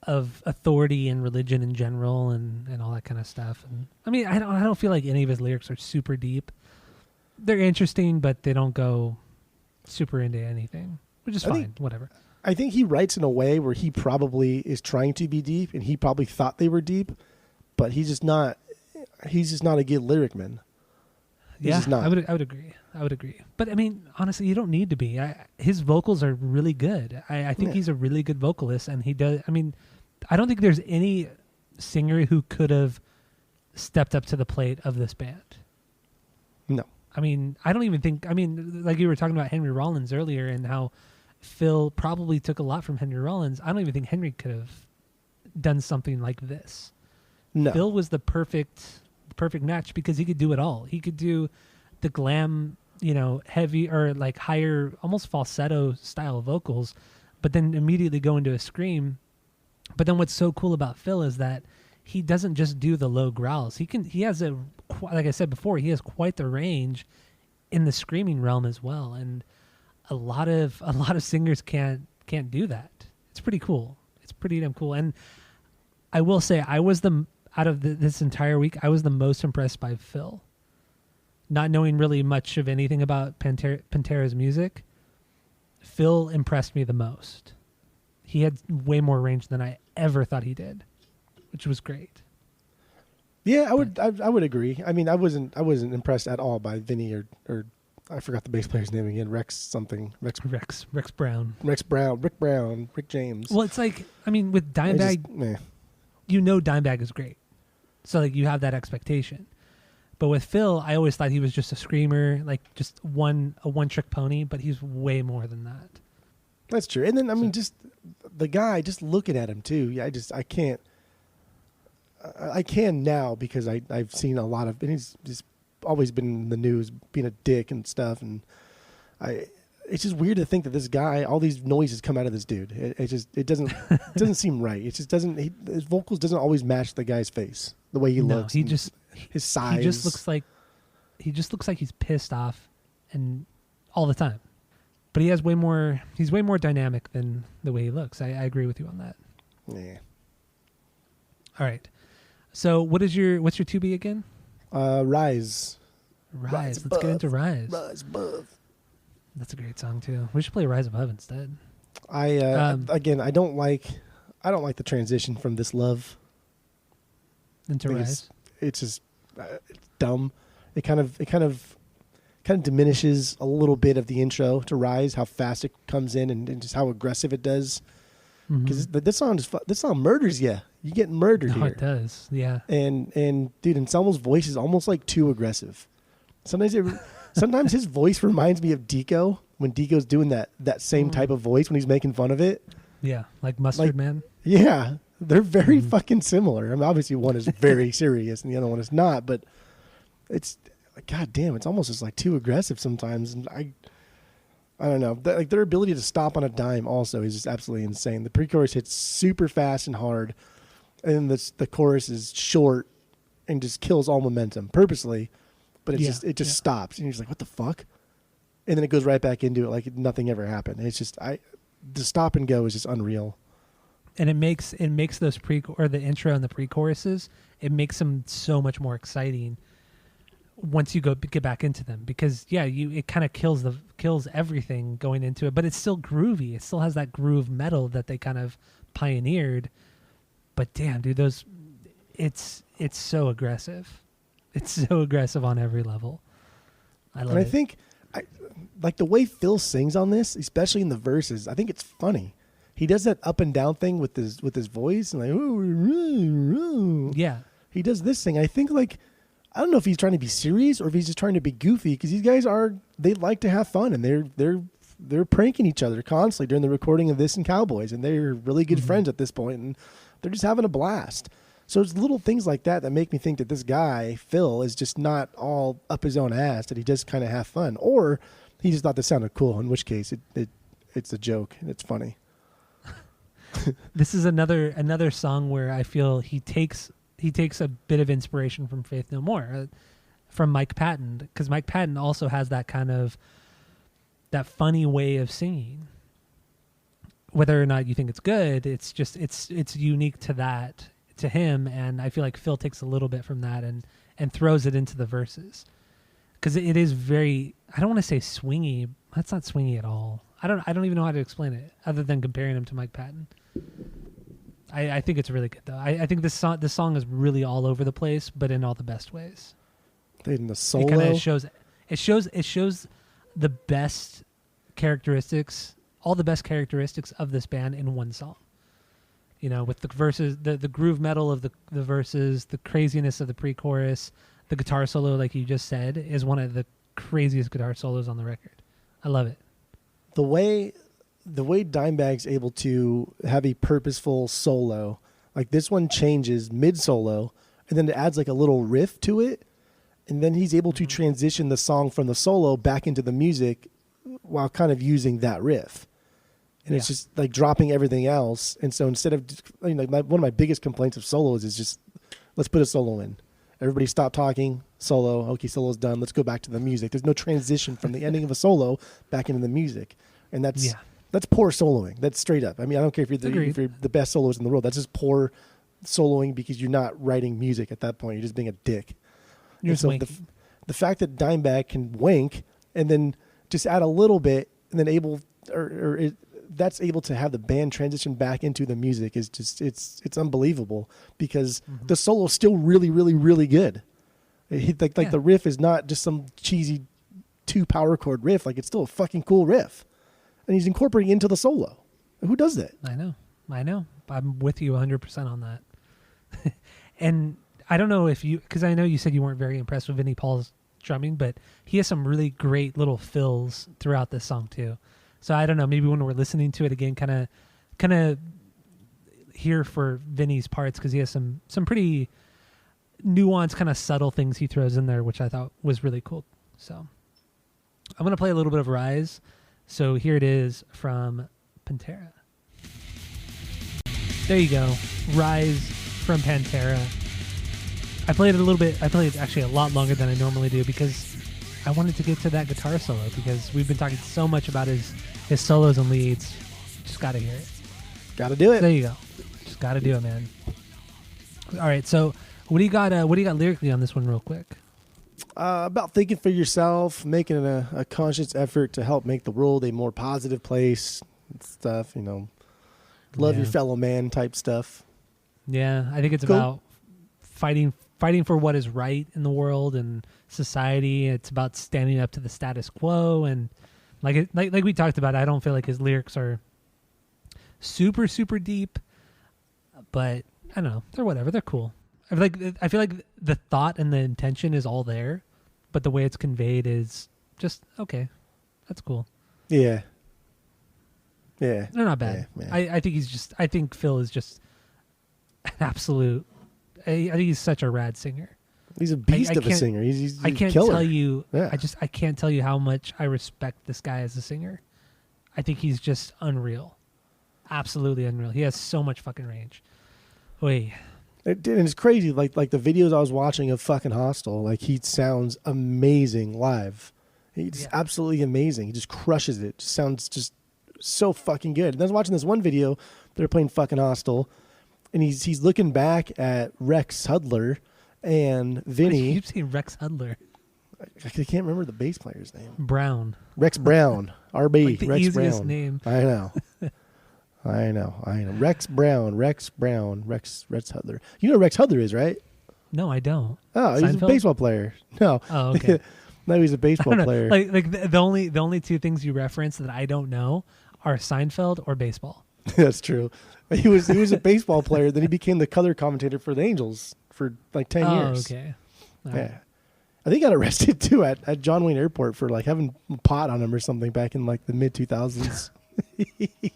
authority and religion in general and all that kind of stuff. And I mean, I don't feel like any of his lyrics are super deep. They're interesting, but they don't go super into anything, which is fine. Whatever. I think he writes in a way where he probably is trying to be deep, and he probably thought they were deep, but he's just not a good lyric man. Yeah, I would agree. But I mean, honestly, you don't need to be. His vocals are really good. I think he's a really good vocalist, and he does. I mean, I don't think there's any singer who could have stepped up to the plate of this band. No. I mean, I don't even think. I mean, like you were talking about Henry Rollins earlier, and how Phil probably took a lot from Henry Rollins. I don't even think Henry could have done something like this. No. Phil was the perfect match because he could do it all. He could do the glam, heavy or like higher, almost falsetto style vocals, but then immediately go into a scream. But then what's so cool about Phil is that he doesn't just do the low growls. He has like I said before, he has quite the range in the screaming realm as well. And a lot of singers can't do that. It's pretty cool. It's pretty damn cool. And I will say, out of this entire week, I was the most impressed by Phil. Not knowing really much of anything about Pantera's music, Phil impressed me the most. He had way more range than I ever thought he did, which was great. Yeah, I would agree. I mean, I wasn't impressed at all by Vinny or I forgot the bass player's name again. Rex Brown. Rick Brown, Rick James. Well, it's like, I mean, with Dimebag, Dimebag is great. So like you have that expectation. But with Phil, I always thought he was just a screamer, like just a one trick pony, but he's way more than that. That's true. And then I mean, just the guy, just looking at him too. Yeah, I can't. I can now because I've seen a lot of, and he's just always been in the news being a dick and stuff, and it's just weird to think that this guy, all these noises come out of this dude. It doesn't seem right. It just doesn't. His vocals doesn't always match the guy's face, the way he looks. His size. He just looks like he's pissed off, and all the time. But he's way more dynamic than the way he looks. I agree with you on that. Yeah. All right. So what's your 2B again? Rise. Rise. Let's get into Rise. Rise above. That's a great song too. We should play Rise Above instead. Again, I don't like the transition from This Love into Rise. It's just it's dumb. It kind of diminishes a little bit of the intro to Rise, how fast it comes in and just how aggressive it does. Because this song murders you. You get murdered here. It does. Yeah. And dude, Anselmo's voice is almost like too aggressive. Sometimes his voice reminds me of Deco when Deco's doing that same type of voice when he's making fun of it. Yeah, like Mustard Man. Yeah, they're very fucking similar. I mean, obviously one is very serious and the other one is not, but it's god damn, it's almost just like too aggressive sometimes. And I don't know. Like their ability to stop on a dime also is just absolutely insane. The pre-chorus hits super fast and hard, and the chorus is short and just kills all momentum purposely. But it just stops, and you're just like, what the fuck? And then it goes right back into it like nothing ever happened. It's just the stop and go is just unreal. And it makes those the intro and the pre-choruses, it makes them so much more exciting once you get back into them, because it kind of kills everything going into it, but it's still groovy. It still has that groove metal that they kind of pioneered. But damn, dude, it's so aggressive. It's so aggressive on every level. I love it. I think, like the way Phil sings on this, especially in the verses, I think it's funny. He does that up and down thing with his voice, and like, ooh. Yeah. He does this thing. I think like, I don't know if he's trying to be serious or if he's just trying to be goofy, because these guys they like to have fun, and they're pranking each other constantly during the recording of this and Cowboys, and they're really good friends at this point, and they're just having a blast. So it's little things like that make me think that this guy, Phil, is just not all up his own ass, that he just kind of have fun. Or he just thought this sounded cool, in which case it's a joke and it's funny. This is another song where I feel he takes a bit of inspiration from Faith No More, from Mike Patton, because Mike Patton also has that kind of that funny way of singing. Whether or not you think it's good, it's just it's unique to him, and I feel like Phil takes a little bit from that and throws it into the verses, because it is very, I don't want to say swingy. That's not swingy at all. I don't even know how to explain it other than comparing him to Mike Patton. I think it's really good though. I think this song is really all over the place, but in all the best ways. In the solo, it kind of shows the best characteristics, all the best characteristics of this band in one song. You know, with the verses, the groove metal of the verses, the craziness of the pre-chorus, the guitar solo, like you just said, is one of the craziest guitar solos on the record. I love it. The way Dimebag's able to have a purposeful solo, like this one changes mid-solo, and then it adds like a little riff to it, and then he's able to transition the song from the solo back into the music while kind of using that riff. And it's just like dropping everything else. And so instead of, one of my biggest complaints of solos is just, let's put a solo in. Everybody stop talking, solo. Okay, solo's done. Let's go back to the music. There's no transition from the ending of a solo back into the music. And that's poor soloing. That's straight up. I mean, I don't care if you're the best soloist in the world. That's just poor soloing, because you're not writing music at that point. You're just being a dick. So the fact that Dimebag can wank and then just add a little bit and then that's able to have the band transition back into the music is just it's unbelievable, because the solo is still really, really, really good. The riff is not just some cheesy 2 power chord riff. Like, it's still a fucking cool riff, and he's incorporating into the solo. Who does that? I know. I'm with you 100% on that. And I don't know because I know you said you weren't very impressed with Vinnie Paul's drumming, but he has some really great little fills throughout this song too. So I don't know, maybe when we're listening to it again, kind of hear for Vinny's parts, because he has some pretty nuanced, kind of subtle things he throws in there, which I thought was really cool. So I'm going to play a little bit of Rise. So here it is from Pantera. There you go. Rise from Pantera. I played it a little bit. I played it actually a lot longer than I normally do because I wanted to get to that guitar solo because we've been talking so much about his solos and leads. Just got to hear it. Got to do it. There you go. Just got to do it, man. All right. So what do you got? What do you got lyrically on this one, real quick? About thinking for yourself, making a conscious effort to help make the world a more positive place and stuff, love your fellow man type stuff. Yeah, I think it's Cool. about fighting for what is right in the world and society. It's about standing up to the status quo, and like we talked about, I don't feel like his lyrics are super super deep, but I don't know, they're whatever, they're cool. I feel like the thought and the intention is all there, but the way it's conveyed is just okay. That's cool. Yeah. Yeah. They're not bad. Yeah. I think Phil is just an absolute. I think he's such a rad singer. He's a beast of a singer. He's I can't killer. tell you. Yeah. I can't tell you how much I respect this guy as a singer. I think he's just unreal, absolutely unreal. He has so much fucking range. Wait. And it's crazy. Like the videos I was watching of fucking Hostel, like he sounds amazing live. He's absolutely amazing. He just crushes it. Just sounds just so fucking good. And I was watching this one video. They're playing fucking Hostel, and he's looking back at Rex Hudler and Vinny. You've seen Rex Hudler. I can't remember the bass player's name. Brown. Rex Brown. RB. Like the Rex easiest Brown. name. I know. I know. Rex Brown. Rex Hudler. You know who Rex Hudler is, right? No, I don't. Oh, he's a Seinfeld? baseball player. No. Oh, okay. No, he's a baseball player. Like the only two things you reference that I don't know are Seinfeld or baseball. That's true. He was a baseball player. Then he became the color commentator for the Angels for like 10 years. Okay. All Yeah. right. I think he got arrested too at John Wayne Airport for like having pot on him or something back in like the mid 2000s.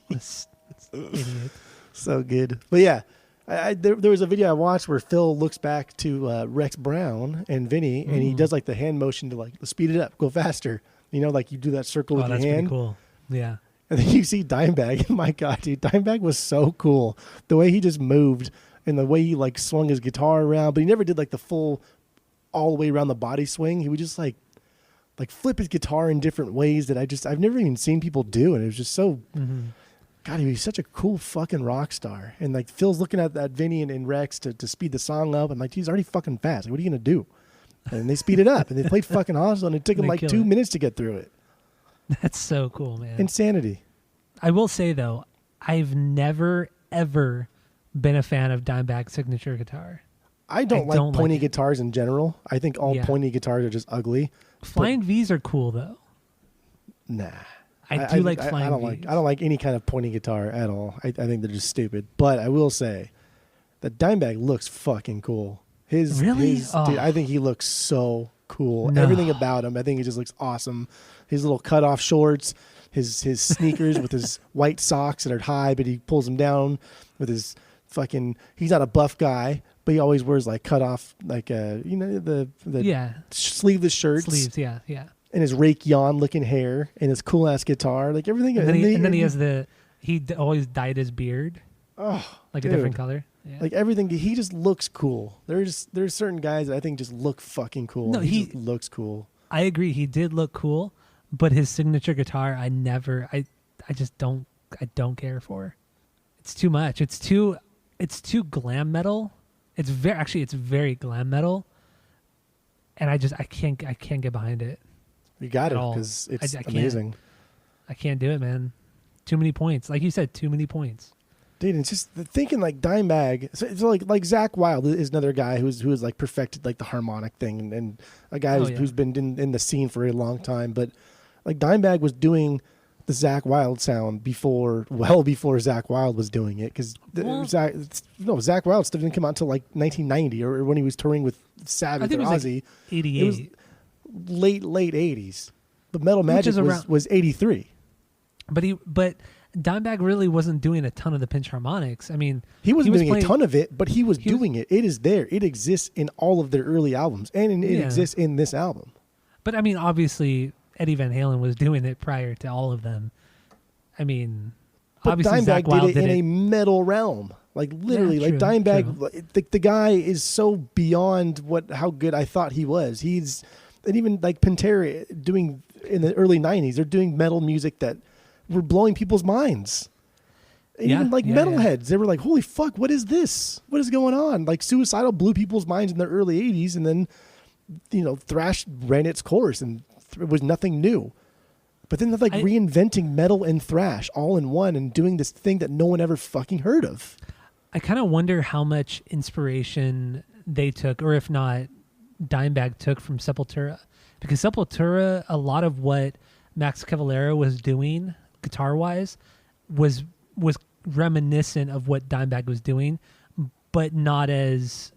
This idiot. So good. But yeah, there was a video I watched where Phil looks back to Rex Brown and Vinny, and he does like the hand motion to like speed it up, go faster. Like you do that circle with Oh, your that's hand. pretty cool. Yeah. And then you see Dimebag. My God, dude, Dimebag was so cool. The way he just moved and the way he like swung his guitar around, but he never did like the full all the way around the body swing. He would just like flip his guitar in different ways that I've never even seen people do, and it was just so. God, he was such a cool fucking rock star. And like Phil's looking at that Vinny and Rex to speed the song up. I'm like, he's already fucking fast. Like, what are you gonna do? And they speed it up, and they played fucking Hostel, and it took them They like kill 2 it. minutes to get through it. That's so cool, man. Insanity. I will say though, I've never ever been a fan of Dimebag's signature guitar. I don't like don't pointy like it. guitars in general. I think all Yeah. pointy guitars are just ugly. Flying V's are cool though. Nah. I do like Flying I don't V's. I don't like any kind of pointy guitar at all. I think they're just stupid. But I will say that Dimebag looks fucking cool. Really? Dude, Oh. I think he looks so cool. No. Everything about him, I think he just looks awesome. His little cutoff shorts, his sneakers with his white socks that are high, but he pulls them down with his fucking. He's not a buff guy, but he always wears like cutoff, like the sleeveless shirts. Sleeves, yeah. And his Raytheon looking hair and his cool ass guitar, like everything. And then he has always dyed his beard. Oh, like dude. a different color. Yeah. Like everything, he just looks cool. There's certain guys that I think just look fucking cool. No, he just looks cool. I agree. He did look cool, but his signature guitar, I just don't care for. It's too much. It's too glam metal. It's very glam metal, and I can't get behind it. You got it At all. because it's I can't. amazing, I can't do it, man. Too many points, like you said. Too many points. dude. It's just thinking like Dimebag. So like Zach Wilde is another guy who has like perfected like the harmonic thing, and a guy who's been in the scene for a long time. But like Dimebag was doing the Zach Wilde sound well before Zach Wilde was doing it, because Zach Wilde stuff didn't come out until like 1990 or when he was touring with Sabbath or Ozzy. 88. It was late 80s. But Metal Magic was 83. But Dimebag really wasn't doing a ton of the pinch harmonics. I mean, he wasn't doing playing a ton of it, but he was doing it. It is there. It exists in all of their early albums, and it exists in this album. But I mean, obviously, Eddie Van Halen was doing it prior to all of them. I mean, But obviously Dimebag Zach Wild did it in a metal realm. Like literally, Yeah, like true, Dimebag, the guy is so beyond how good I thought he was. And even like Pantera doing in the early 90s, they're doing metal music that were blowing people's minds. And even like metalheads, they were like, holy fuck, what is this? What is going on? Like Suicidal blew people's minds in the early 80s, and then, thrash ran its course, and it was nothing new. But then they're like reinventing metal and thrash all in one and doing this thing that no one ever fucking heard of. I kind of wonder how much inspiration they took, or if not, Dimebag took from Sepultura. Because Sepultura, a lot of what Max Cavalera was doing guitar-wise was reminiscent of what Dimebag was doing, but not as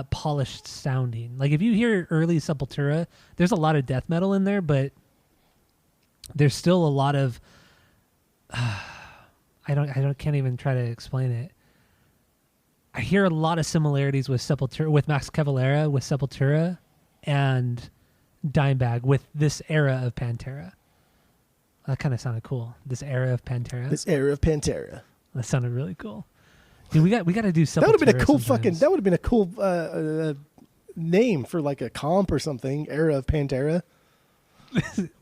polished sounding. Like if you hear early Sepultura, there's a lot of death metal in there, but there's still a lot of I can't even try to explain it. I hear a lot of similarities with Sepultura, with Max Cavalera, with Sepultura, and Dimebag with this era of Pantera. That kind of sounded cool. This era of Pantera. That sounded really cool. Dude, we got to do Sepultura. That would have been a cool sometimes. that would have been a cool name for like a comp or something. Era of Pantera.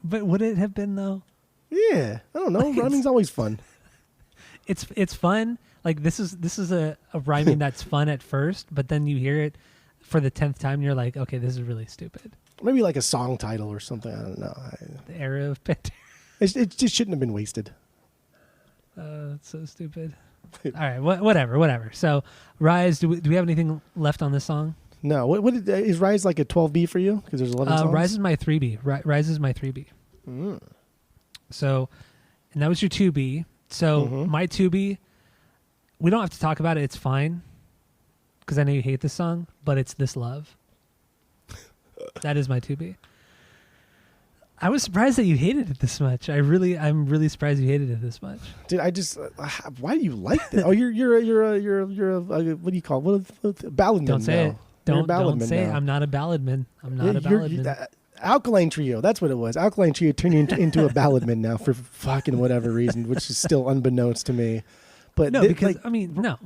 But would it have been though? Yeah, I don't know. Like Rhyming's always fun. It's fun. Like this is a rhyming that's fun at first, but then you hear it for the 10th time, and you're like, okay, this is really stupid. Maybe like a song title or something. I don't know. The era of Pantera. It just shouldn't have been wasted. It's so stupid. All right, whatever. So, Rise. Do we have anything left on this song? No. What is Rise like a 12B for you? Because there's 11 songs. Rise is my 3B. Rise is my 3B. Mm. So, and that was your 2B. So my 2B, we don't have to talk about it. It's fine, because I know you hate this song, but it's This Love. That is my 2B. I was surprised that you hated it this much. I'm really surprised you hated it this much. Dude, I just why do you like that? Oh, you're a what do you call it? A balladman. Don't say now. it. Don't say now. it. I'm not a balladman. I'm not a balladman. Alkaline Trio. That's what it was. Alkaline Trio turned into a balladman now for fucking whatever reason, which is still unbeknownst to me. But no, because I mean, no.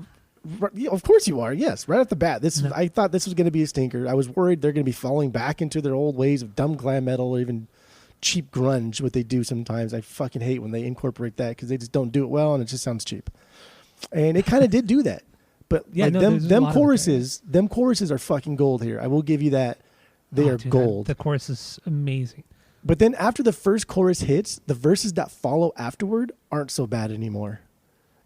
Of course you are. Yes, right off the bat. I thought this was going to be a stinker. I was worried they're going to be falling back into their old ways of dumb glam metal or even cheap grunge, what they do sometimes. I fucking hate when they incorporate that because they just don't do it well and it just sounds cheap. And it kind of did do that. But yeah, like no, them choruses are fucking gold here. I will give you that. They are gold. The chorus is amazing. But then after the first chorus hits, the verses that follow afterward aren't so bad anymore.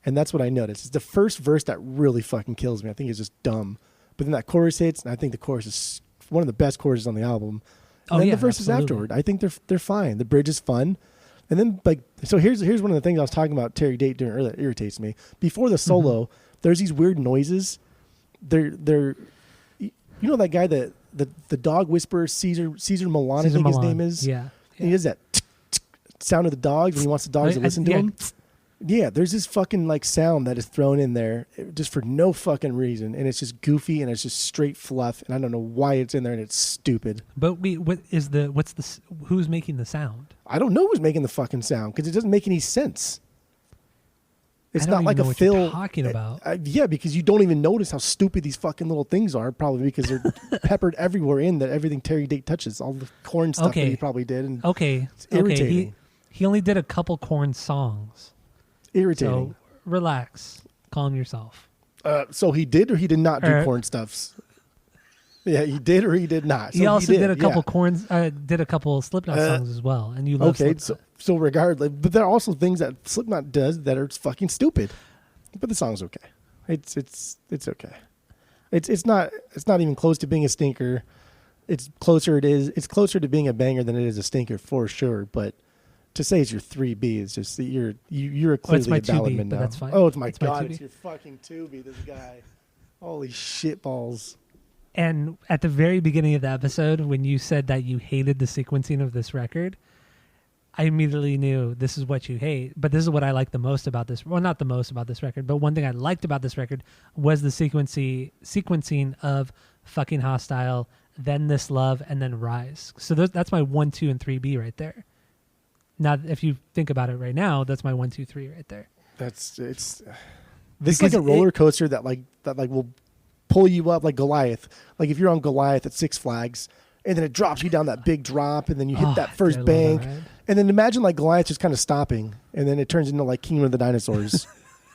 And that's what I noticed. It's the first verse that really fucking kills me. I think it's just dumb. But then that chorus hits, and I think the chorus is one of the best choruses on the album. And then the verses afterward, I think they're fine. The bridge is fun. And then so here's one of the things I was talking about Terry Date doing earlier that irritates me. Before the solo, there's these weird noises. They're you know that guy that the dog whisperer Caesar Milan, I think his name is. Yeah. He does that sound of the dogs when he wants the dogs to listen to him. Yeah, there's this fucking like sound that is thrown in there just for no fucking reason, and it's just goofy and it's just straight fluff, and I don't know why it's in there, and it's stupid. But who's making the sound? I don't know who's making the fucking sound because it doesn't make any sense. It's I don't not like even a know what fill. You're talking about. Yeah, because you don't even notice how stupid these fucking little things are. Probably because they're peppered everywhere in that everything Terry Date touches, all the corn stuff that he probably did. And it's irritating. He only did a couple corn songs. Irritating. So relax, calm yourself. So he did or he did not do corn stuffs. Yeah, he did or he did not. So he also did a couple did a couple Slipknot songs as well, and you love Slipknot. So regardless, but there are also things that Slipknot does that are fucking stupid. But the song's okay. It's okay. It's not even close to being a stinker. It's closer to being a banger than it is a stinker for sure. But to say it's your 3B is just that you're clearly a balladman now. That's fine. Oh, my God, it's your fucking 2B. This guy, holy shit balls. And at the very beginning of the episode, when you said that you hated the sequencing of this record, I immediately knew this is what you hate. But this is what I like the most about this. Well, not the most about this record, but one thing I liked about this record was the sequencing of Fucking Hostile then This Love, and then Rise. So that's my 1, 2, and 3B right there. Now, if you think about it right now, that's my 1, 2, 3 right there. This is like a roller coaster that will pull you up like Goliath. Like if you're on Goliath at Six Flags, and then it drops you down that big drop, and then you hit that first bank, and then imagine like Goliath just kind of stopping, and then it turns into like Kingdom of the Dinosaurs,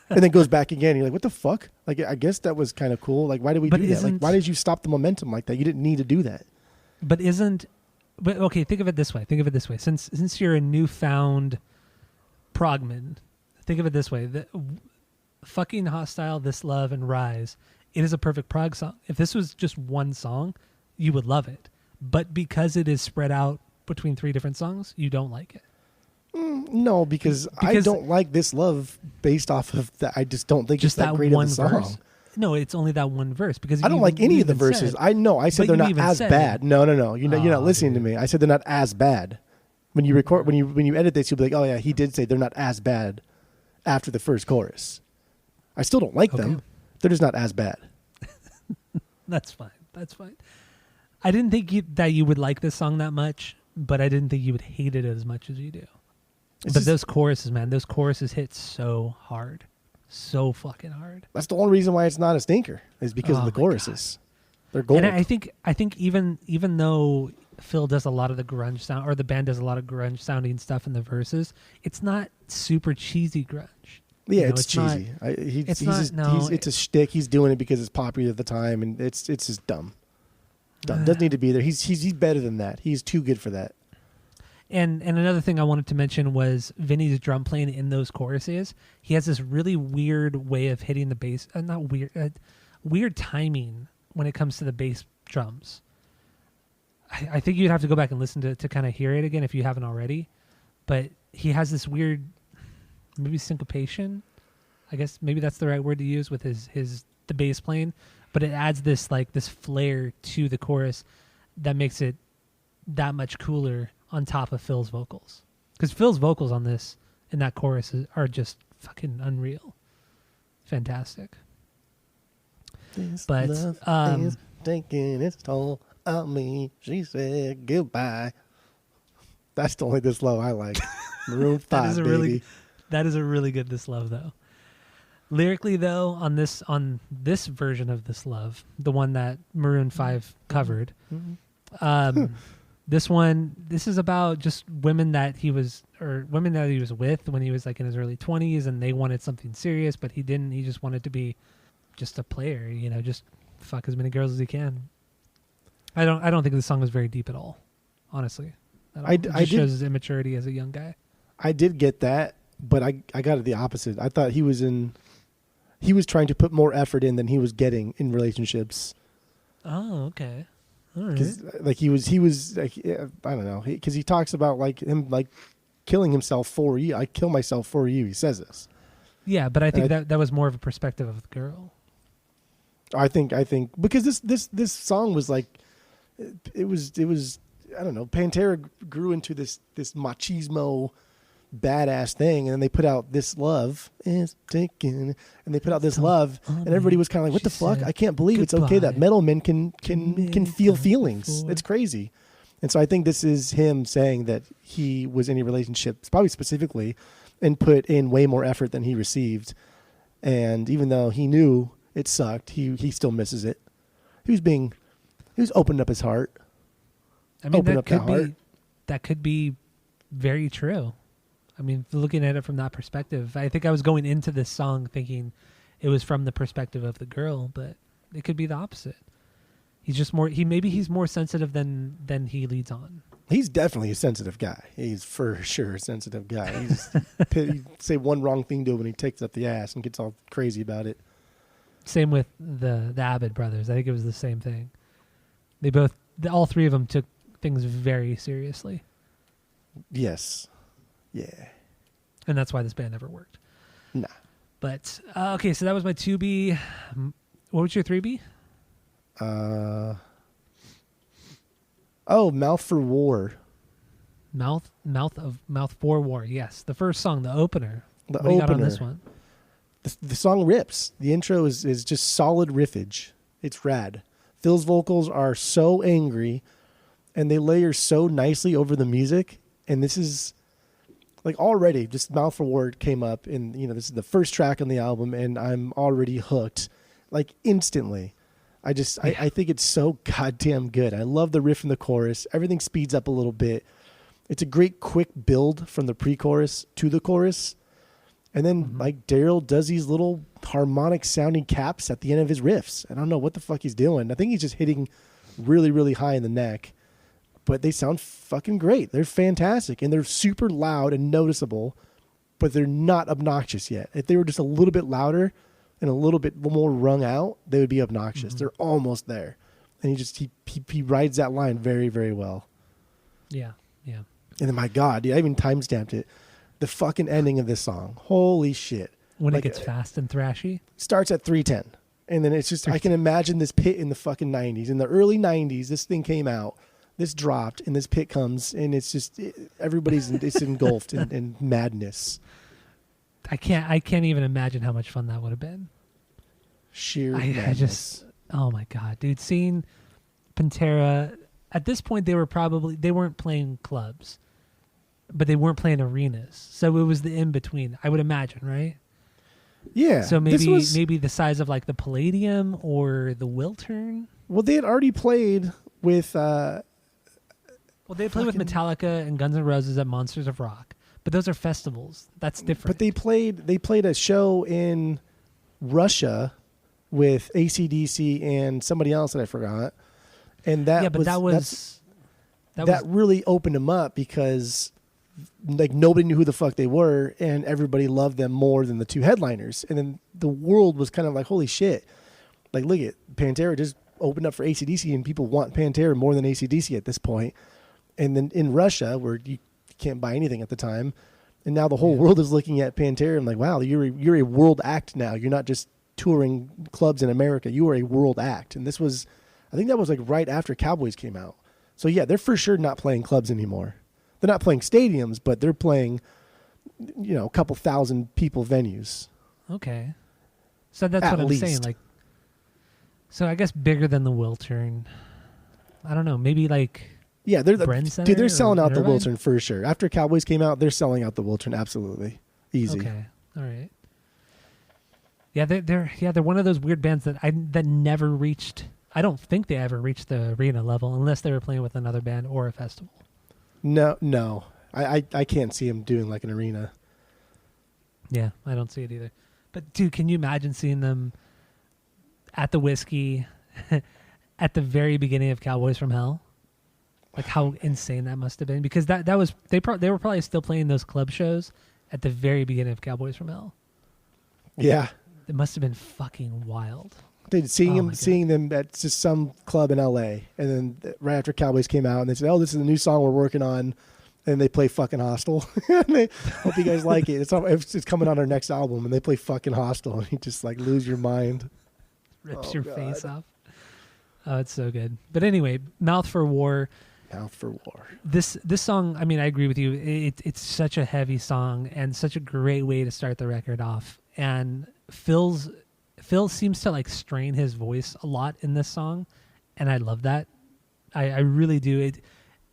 and then goes back again. You're like, what the fuck? Like, I guess that was kind of cool. Like, why did we do that? Like, why did you stop the momentum like that? You didn't need to do that. But okay, think of it this way. Since you're a newfound progman, think of it this way. The fucking Hostile, This Love, and Rise, it is a perfect prog song. If this was just one song, you would love it. But because it is spread out between 3 different songs, you don't like it. No, because I don't like This Love based off of that. I just don't think just it's that great one of a song. verse. No, it's only that one verse because I don't like any of the verses. I know. I said they're not as bad. No. You're not listening to me. I said they're not as bad. When you record, when you edit this, you'll be like, oh yeah, he did say they're not as bad after the first chorus. I still don't like them. They're just not as bad. That's fine. I didn't think that you would like this song that much, but I didn't think you would hate it as much as you do. But those choruses hit so hard. So fucking hard. That's the only reason why it's not a stinker is because of the choruses. They're gold. And I think even though Phil does a lot of the grunge sound, or the band does a lot of grunge sounding stuff in the verses, it's not super cheesy grunge. Yeah, it's cheesy. It's a shtick. He's doing it because it's popular at the time, and it's just dumb. Doesn't need to be there. He's better than that. He's too good for that. And another thing I wanted to mention was Vinny's drum playing in those choruses. He has this really weird way of hitting the bass. Weird timing when it comes to the bass drums. I think you'd have to go back and listen to kind of hear it again if you haven't already. But he has this weird, maybe syncopation. I guess maybe that's the right word to use with the bass playing. But it adds this flair to the chorus that makes it that much cooler on top of Phil's vocals, because Phil's vocals on this in that chorus are just fucking unreal, fantastic. This love is taking its toll on me. She said goodbye. That's the only This Love I like. Maroon 5, baby. That is a really good This Love though. Lyrically though, on this version of This Love, the one that Maroon 5 covered. This is about just women that he was with when he was like in his early 20s, and they wanted something serious, but he didn't. He just wanted to be just a player, just fuck as many girls as he can. I don't think the song was very deep at all, honestly. It shows his immaturity as a young guy. I did get that, but I got it the opposite. I thought he was trying to put more effort in than he was getting in relationships. Oh, okay. Because like he was like, I don't know, because he talks about like him like killing himself for you. I kill myself for you. He says this. Yeah, but I think that was more of a perspective of the girl. I think because this song was like it was I don't know. Pantera grew into this machismo badass thing, and then they put out This Love is taken, and they put out This Love, and everybody was kind of like, what the fuck? I can't believe it's okay that metal men can feel feelings. It's crazy. And so I think this is him saying that he was in a relationship, probably specifically, and put in way more effort than he received. And even though he knew it sucked, he still misses it. He was opening up his heart. I mean, that could be very true. I mean, looking at it from that perspective, I think I was going into this song thinking it was from the perspective of the girl, but it could be the opposite. He's just he's more sensitive than he leads on. He's definitely a sensitive guy. He's for sure a sensitive guy. You say one wrong thing to him and he takes up the ass and gets all crazy about it. Same with the Abbott brothers. I think it was the same thing. All three of them took things very seriously. Yes. Yeah. And that's why this band never worked. Nah. But, okay, so that was my 2B. What was your 3B? Mouth for War. Mouth for War, yes. The first song, the opener. What do you got on this one? The song rips. The intro is just solid riffage. It's rad. Phil's vocals are so angry, and they layer so nicely over the music. And this is like already just Mouth for War came up, and this is the first track on the album, and I'm already hooked, like instantly. I think it's so goddamn good. I love the riff in the chorus. Everything speeds up a little bit. It's a great quick build from the pre-chorus to the chorus. And then like Daryl does these little harmonic sounding caps at the end of his riffs. I don't know what the fuck he's doing. I think he's just hitting really, really high in the neck. But they sound fucking great. They're fantastic. And they're super loud and noticeable, but they're not obnoxious yet. If they were just a little bit louder and a little bit more wrung out, they would be obnoxious. They're almost there. And he rides that line very, very well. Yeah, yeah. And then my God, dude, I even timestamped it. The fucking ending of this song. Holy shit. When it gets fast and thrashy? Starts at 3:10. And then it's just, I can imagine this pit in the fucking 90s. In the early 90s, this thing came out. This dropped, and this pit comes, and it's just, it's engulfed in madness. I can't even imagine how much fun that would have been. Sheer madness. Oh my God, dude. Seeing Pantera, at this point, they weren't playing clubs, but they weren't playing arenas. So it was the in-between, I would imagine, right? Yeah. So maybe the size of like the Palladium or the Wiltern. Well, they had already played with... they played with Metallica and Guns N' Roses at Monsters of Rock. But those are festivals. That's different. But they played a show in Russia with AC/DC and somebody else that I forgot. And that really opened them up because like nobody knew who the fuck they were, and everybody loved them more than the two headliners. And then the world was kind of like, holy shit. Like, look at Pantera just opened up for AC/DC, and people want Pantera more than AC/DC at this point. And then in Russia, where you can't buy anything at the time, and now the whole world is looking at Pantera and like, wow, you're a world act now. You're not just touring clubs in America. You are a world act. And this was, I think that was like right after Cowboys came out. So yeah, they're for sure not playing clubs anymore. They're not playing stadiums, but they're playing, a couple thousand people venues. Okay. So that's what I'm saying. Like, so I guess bigger than the Wiltern. I don't know. Maybe like... Yeah, they're selling out the Wiltern for sure. After Cowboys came out, they're selling out the Wiltern absolutely, easy. Okay, all right. Yeah, they're one of those weird bands that never reached. I don't think they ever reached the arena level unless they were playing with another band or a festival. No, I can't see them doing like an arena. Yeah, I don't see it either. But dude, can you imagine seeing them at the Whiskey at the very beginning of Cowboys from Hell? Like how insane that must have been, because that was they were probably still playing those club shows at the very beginning of Cowboys from Hell. Yeah, it must have been fucking wild. Dude, seeing them at just some club in LA, and then right after Cowboys came out, and they said, "Oh, this is a new song we're working on," and they play fucking Hostile. And they hope you guys like it. It's coming on our next album, and they play fucking Hostile, and you just like lose your mind, rips your face off. Oh, it's so good. But anyway, Mouth for War. Mouth for War. This song, I mean, I agree with you. It's such a heavy song and such a great way to start the record off. And Phil seems to like strain his voice a lot in this song, and I love that. I really do.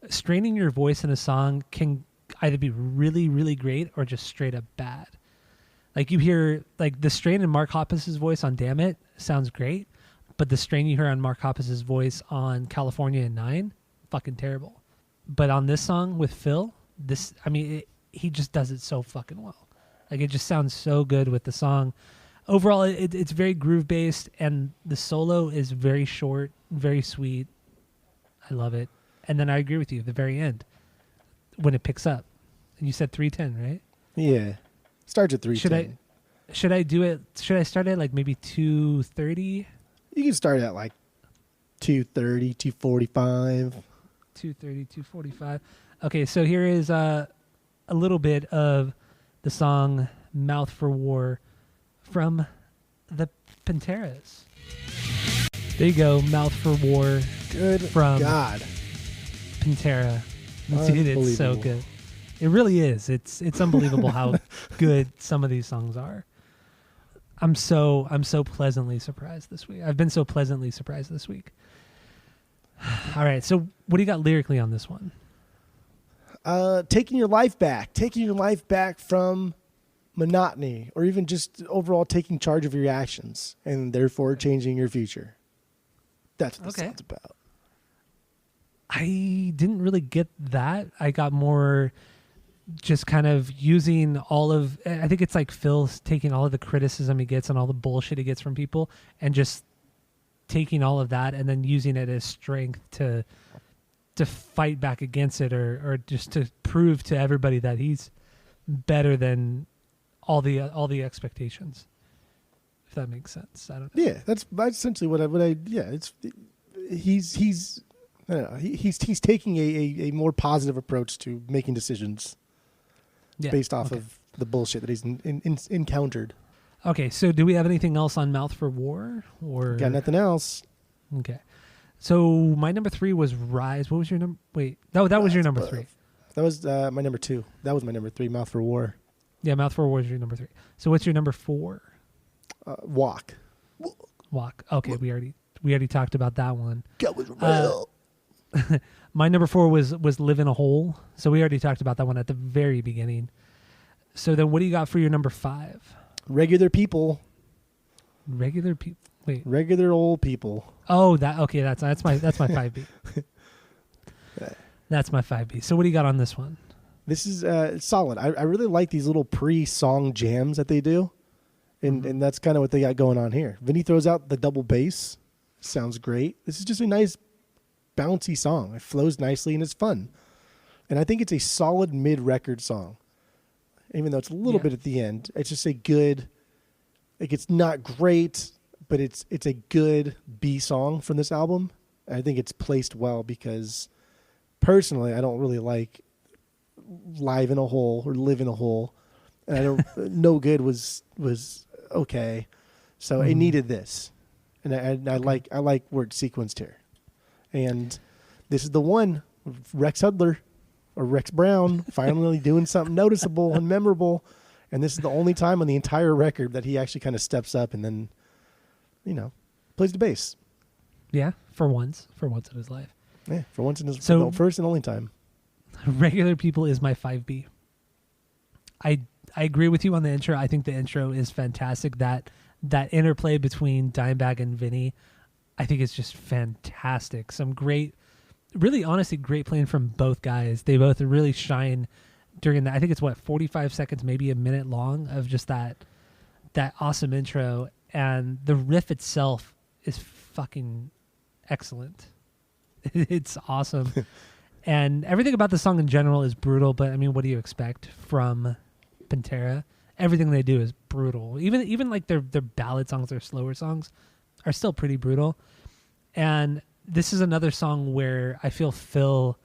Straining your voice in a song can either be really, really great or just straight up bad. Like you hear like the strain in Mark Hoppus's voice on "Damn It" sounds great, but the strain you hear on Mark Hoppus's voice on "California and 9." Fucking terrible. But on this song with Phil, he just does it so fucking well. Like it just sounds so good with the song. Overall, it's very groove based, and the solo is very short, very sweet. I love it. And then I agree with you at the very end when it picks up. And you said 3:10, right? Yeah. Starts at 3:10. Should I do it? Should I start at like maybe 2:30? You can start at like 2:30, 2:45. 2:30, 2:45. Okay, so here is a little bit of the song "Mouth for War" from the Panteras. There you go, "Mouth for War." Good from God, Pantera. Dude, it's so good. It really is. It's unbelievable how good some of these songs are. I'm so pleasantly surprised this week. I've been so pleasantly surprised this week. All right, so what do you got lyrically on this one? Taking your life back from monotony, or even just overall taking charge of your actions and therefore changing your future. That's what the song's about. I didn't really get that. I got more just kind of using all of, I think it's like Phil's taking all of the criticism he gets and all the bullshit he gets from people and just taking all of that and then using it as strength to fight back against it, or just to prove to everybody that he's better than all the expectations. If that makes sense. I don't know. Yeah, that's essentially what I it's he's I don't know, he's taking a more positive approach to making decisions based off of the bullshit that he's encountered. Okay, so do we have anything else on Mouth for War? Or got nothing else. Okay. So my number 3 was Rise. What was your number? Wait, that was your number 3. That was my number 2. That was my number 3. Mouth for War. Yeah, Mouth for War was your number 3. So what's your number 4? Walk. Walk. Okay, we already talked about that one. That was real. My number 4 was Live in a Hole. So we already talked about that one at the very beginning. So then what do you got for your number 5? Regular people. Regular people. Wait. Regular old people. Oh, that's my 5B. That's my 5B. So what do you got on this one? This is solid. I really like these little pre-song jams that they do. And that's kind of what they got going on here. Vinny throws out the double bass. Sounds great. This is just a nice, bouncy song. It flows nicely and it's fun. And I think it's a solid mid-record song. Even though it's a little bit at the end. It's just a good, like, it's not great, but it's a good B song from this album. And I think it's placed well because personally I don't really like Live in a Hole or Live in a Hole. And I don't No Good was okay. So it needed this. And I like where it's sequenced here. And this is the one, Rex Hudler or Rex Brown finally doing something noticeable and memorable. And this is the only time on the entire record that he actually kind of steps up and then, plays the bass. Yeah, for once in his life. Yeah, for once in his first and only time. Regular People is my 5B. I agree with you on the intro. I think the intro is fantastic. That interplay between Dimebag and Vinny, I think it's just fantastic. Some great, really honestly great playing from both guys. They both really shine during that. I think it's 45 seconds, maybe a minute long of just that awesome intro. And the riff itself is fucking excellent. It's awesome. And everything about the song in general is brutal, but I mean, what do you expect from Pantera? Everything they do is brutal. Even like their ballad songs, their slower songs are still pretty brutal. And this is another song where I feel Phil,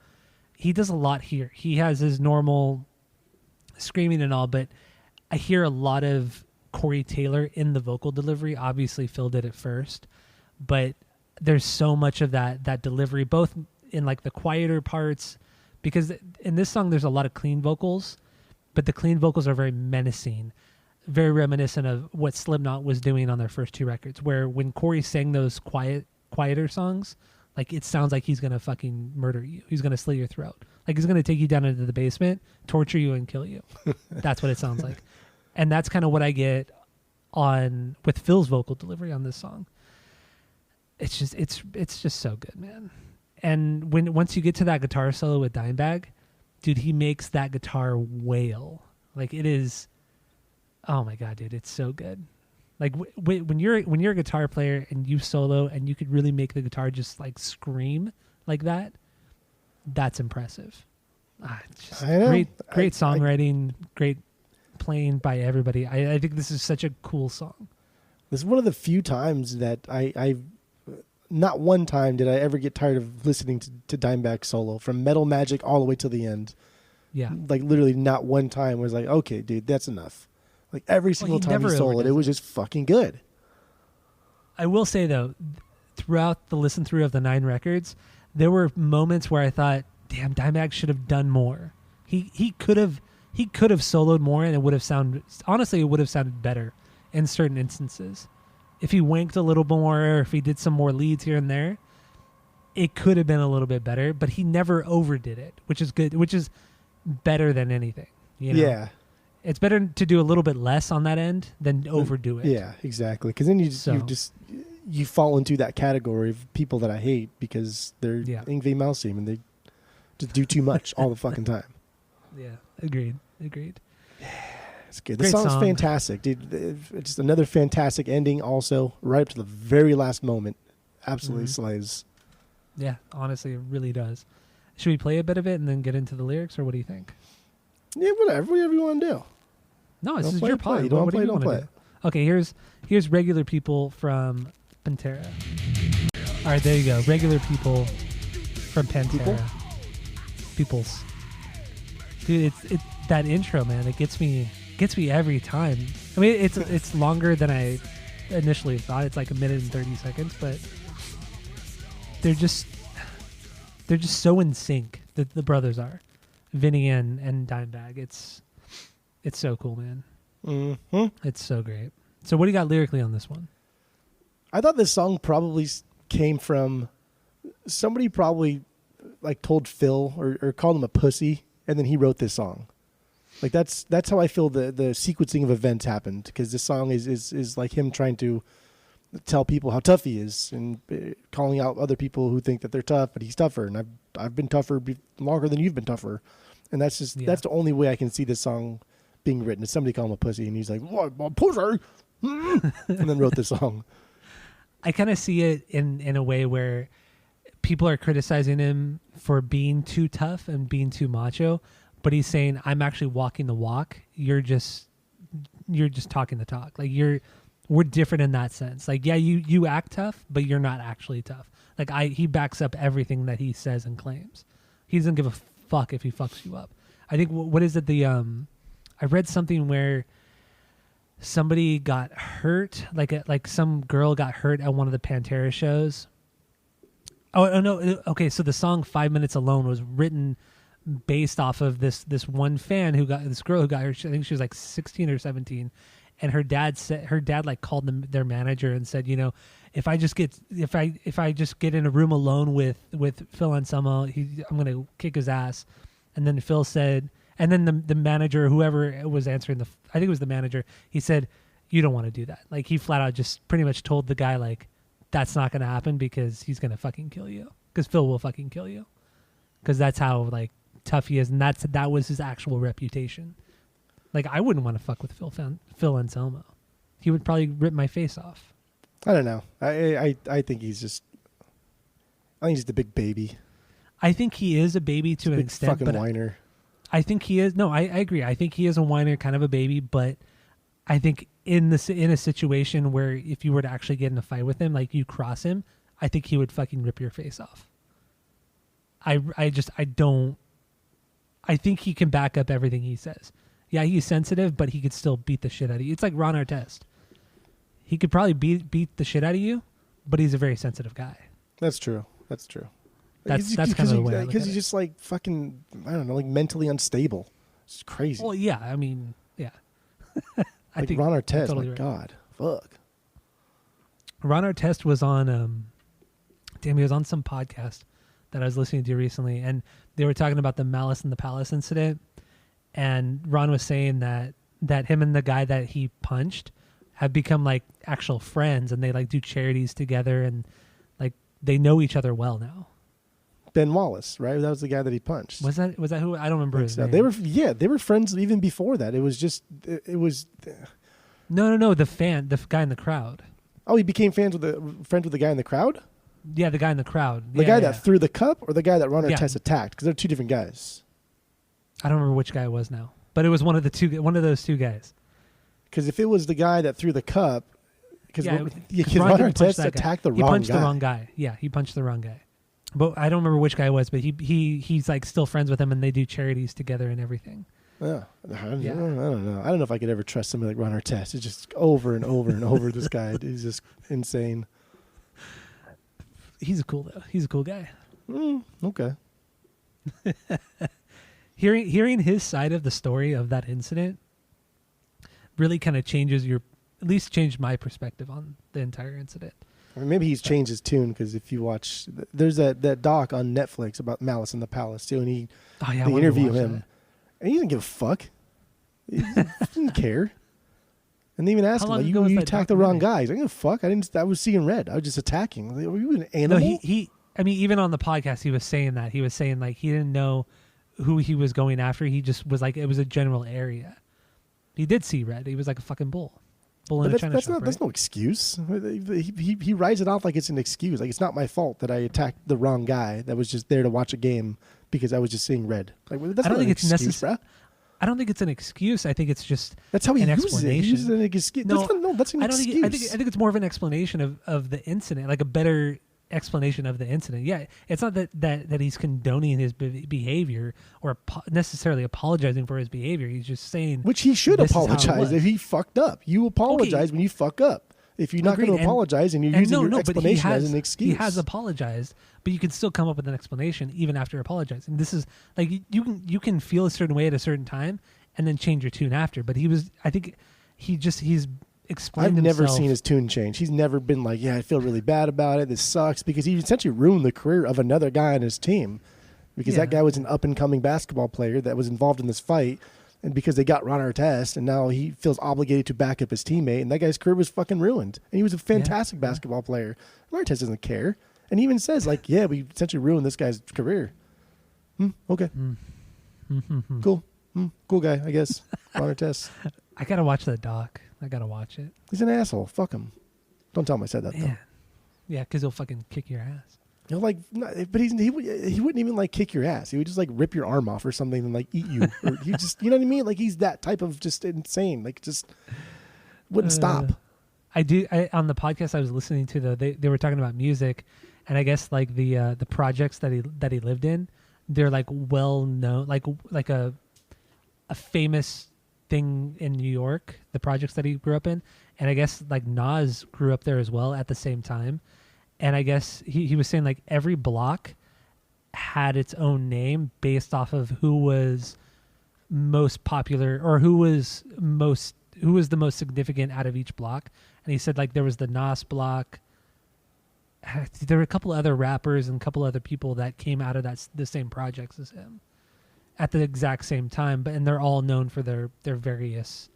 he does a lot here. He has his normal screaming and all, but I hear a lot of Corey Taylor in the vocal delivery. Obviously Phil did it first, but there's so much of that delivery, both in like the quieter parts, because in this song there's a lot of clean vocals, but the clean vocals are very menacing, very reminiscent of what Slipknot was doing on their first 2 records, where when Corey sang those quieter songs, like it sounds like he's gonna fucking murder you. He's gonna slit your throat. Like he's gonna take you down into the basement, torture you, and kill you. That's what it sounds like. And that's kind of what I get with Phil's vocal delivery on this song. It's just so good, man. And once you get to that guitar solo with Dimebag, dude, he makes that guitar wail. Like it is, oh my God, dude, it's so good. Like when you're a guitar player and you solo and you could really make the guitar just like scream like that, that's impressive. Just great songwriting, great playing by everybody. I think this is such a cool song. This is one of the few times that I not one time did I ever get tired of listening to Dimebag solo from Metal Magic all the way to the end. Yeah. Like literally not one time was like, okay, dude, that's enough. Like every single time he soloed, it was just fucking good. I will say though, throughout the listen through of the 9 records, there were moments where I thought, damn, Dimebag should have done more. He could have soloed more and it would have sounded better in certain instances. If he wanked a little more, or if he did some more leads here and there, it could have been a little bit better, but he never overdid it, which is good, which is better than anything. You know? Yeah. It's better to do a little bit less on that end than overdo it. Yeah, exactly. Because then you fall into that category of people that I hate because they're Yngwie Malmsteen and they just do too much all the fucking time. Yeah, agreed. Yeah, it's good. The Great song's song. fantastic, dude. It's just another fantastic ending. Also, right up to the very last moment, absolutely slays. Yeah, honestly, it really does. Should we play a bit of it and then get into the lyrics, or what do you think? Yeah, whatever you want to do. No, this Don't is play your it, play it. part. You don't What do play it, you don't want play to do? Okay, here's Regular People from Pantera. All right, there you go. Regular People from Pantera. Peoples. Dude, it's that intro, man. It gets me every time. I mean, it's longer than I initially thought. It's like 1 minute and 30 seconds, but they're just so in sync. The brothers are, Vinny and Dimebag. It's so cool, man. Mm-hmm. It's so great. So what do you got lyrically on this one? I thought this song probably came from somebody probably like told Phil or called him a pussy, and then he wrote this song. Like that's how I feel the sequencing of events happened, because this song is like him trying to tell people how tough he is and calling out other people who think that they're tough, but he's tougher, and I've been tougher longer than you've been tougher, and that's the only way I can see this song being written. Is somebody call him a pussy, and he's like, "What, a pussy?" and then wrote this song. I kind of see it in a way where people are criticizing him for being too tough and being too macho, but he's saying, I'm actually walking the walk. You're just talking the talk. Like we're different in that sense. Like, yeah, you act tough, but you're not actually tough. Like he backs up everything that he says and claims. He doesn't give a fuck if he fucks you up. I think what is it? I read something where somebody got hurt, like some girl got hurt at one of the Pantera shows. Oh no, okay. So the song 5 Minutes Alone was written based off of this one fan this girl who got hurt. I think she was like 16 or 17, and her dad like called their manager and said, you know, if I just get in a room alone with Phil Anselmo, I'm gonna kick his ass. And then Phil said, and then the manager, whoever was answering I think it was the manager, he said, you don't want to do that. Like, he flat out just pretty much told the guy, like, that's not going to happen because he's going to fucking kill you. Because Phil will fucking kill you. Because that's how, like, tough he is. And that was his actual reputation. Like, I wouldn't want to fuck with Phil Anselmo. He would probably rip my face off. I don't know. I think he's just... I think he's the big baby. I think he is a baby to an extent. Fucking whiner. I think he is. No, I agree. I think he is a whiner, kind of a baby. But I think in a situation where if you were to actually get in a fight with him, like you cross him, I think he would fucking rip your face off. I think he can back up everything he says. Yeah, he's sensitive, but he could still beat the shit out of you. It's like Ron Artest. He could probably beat the shit out of you, but he's a very sensitive guy. That's true. That's kind of the way I look at because it. he's just like fucking, I don't know, like mentally unstable. It's crazy. Well, yeah, I mean, yeah. I think Ron Artest, totally my right. God, fuck. Ron Artest was on, he was on some podcast that I was listening to recently, and they were talking about the Malice in the Palace incident, and Ron was saying that him and the guy that he punched have become like actual friends, and they like do charities together, and like they know each other well now. Ben Wallace, right? That was the guy that he punched. Was that who? I don't remember his name. They were friends even before that. It was just it was. No. The guy in the crowd. Oh, he became friends with the guy in the crowd. Yeah, the guy in the crowd. The guy that threw the cup, or the guy that Ron Yeah. Artest attacked, because they're two different guys. I don't remember which guy it was now, but it was one of those two guys. Because if it was the guy that threw the cup, because Ron didn't punch Artest that guy. attacked the He wrong punched guy. the wrong guy. Yeah, he punched the wrong guy. But I don't remember which guy it was, but he's like still friends with him, and they do charities together and everything. Yeah. I don't know. I don't know if I could ever trust somebody like Ron Artest. It's just over and over and over. This guy is just insane. He's cool though. He's a cool guy. Okay. Hearing his side of the story of that incident really kind of changes at least changed my perspective on the entire incident. Or maybe he's changed his tune because if you watch, there's that doc on Netflix about Malice in the Palace too, and they interview him, and he didn't give a fuck. He didn't care. And they even asked him, like, you attacked the wrong guys. I didn't give a fuck. I was seeing red. I was just attacking. Like, were you an animal? No, I mean, even on the podcast, he was saying that. He was saying, like, he didn't know who he was going after. He just was like, it was a general area. He did see red. He was like a fucking bull. In a China shop, that's no excuse. He writes it off like it's an excuse. Like, it's not my fault that I attacked the wrong guy that was just there to watch a game because I was just seeing red. Like, that's not an excuse, bro. I don't think it's an excuse. I think it's just that's how he an uses explanation. it. He uses it as an excuse. No, that's an excuse. I think it's more of an explanation of the incident, like a better explanation of the incident. Yeah, it's not that he's condoning his behavior or necessarily apologizing for his behavior. He's just saying, which he should apologize if he fucked up. You apologize when you fuck up. If you're not going to apologize and you're using your explanation as an excuse. He has apologized, but you can still come up with an explanation even after apologizing. This is like you can feel a certain way at a certain time and then change your tune after. But I think he's explained himself. I've never seen his tune change. He's never been like, yeah, I feel really bad about it. This sucks, because he essentially ruined the career of another guy on his team, because that guy was an up and coming basketball player that was involved in this fight. And because they got Ron Artest, and now he feels obligated to back up his teammate, and that guy's career was fucking ruined. And he was a fantastic basketball player. Artest doesn't care. And he even says, like, yeah, we essentially ruined this guy's career. Okay. Cool. Cool guy, I guess. Ron Artest. I got to watch that doc. I got to watch it. He's an asshole. Fuck him. Don't tell him I said that, though. Yeah, because he'll fucking kick your ass. He'll but he wouldn't even like kick your ass. He would just like rip your arm off or something and like eat you. Or he just, you know what I mean? Like, he's that type of just insane. Like, just wouldn't stop. On the podcast I was listening to, they were talking about music, and I guess like the projects that he lived in, they're like well known, like a famous thing in New York. The projects that he grew up in, and I guess like Nas grew up there as well at the same time. And I guess he was saying like every block had its own name based off of who was most popular or who was the most significant out of each block. And he said like there was the Nas block. There were a couple other rappers and a couple other people that came out of the same projects as him at the exact same time, and they're all known for their various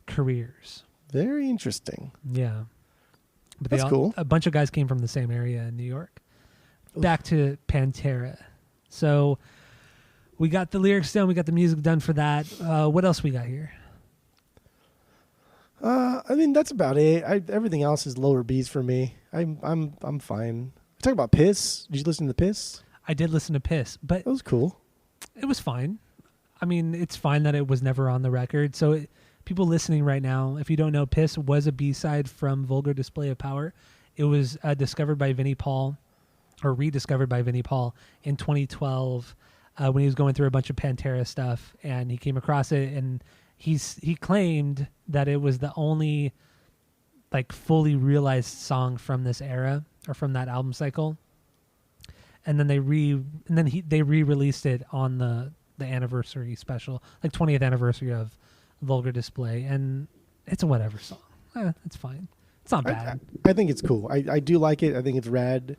careers. Very interesting. Yeah. But that's cool. A bunch of guys came from the same area in New York. Back to Pantera. So we got the lyrics done. We got the music done for that. What else we got here? I mean, that's about it. Everything else is lower B's for me. I'm fine. Talk about Piss. Did you listen to Piss? I did listen to Piss, but that was cool. It was fine. I mean, it's fine that it was never on the record. So people listening right now, if you don't know, Piss was a B-side from Vulgar Display of Power. It was discovered by Vinnie Paul, or rediscovered by Vinnie Paul in 2012 when he was going through a bunch of Pantera stuff, and he came across it, and he claimed that it was the only like fully realized song from this era or from that album cycle. And then they re-released it on the anniversary special, like 20th anniversary of Vulgar Display, and it's a whatever song. It's fine. It's not bad. I think it's cool. I do like it. I think it's rad.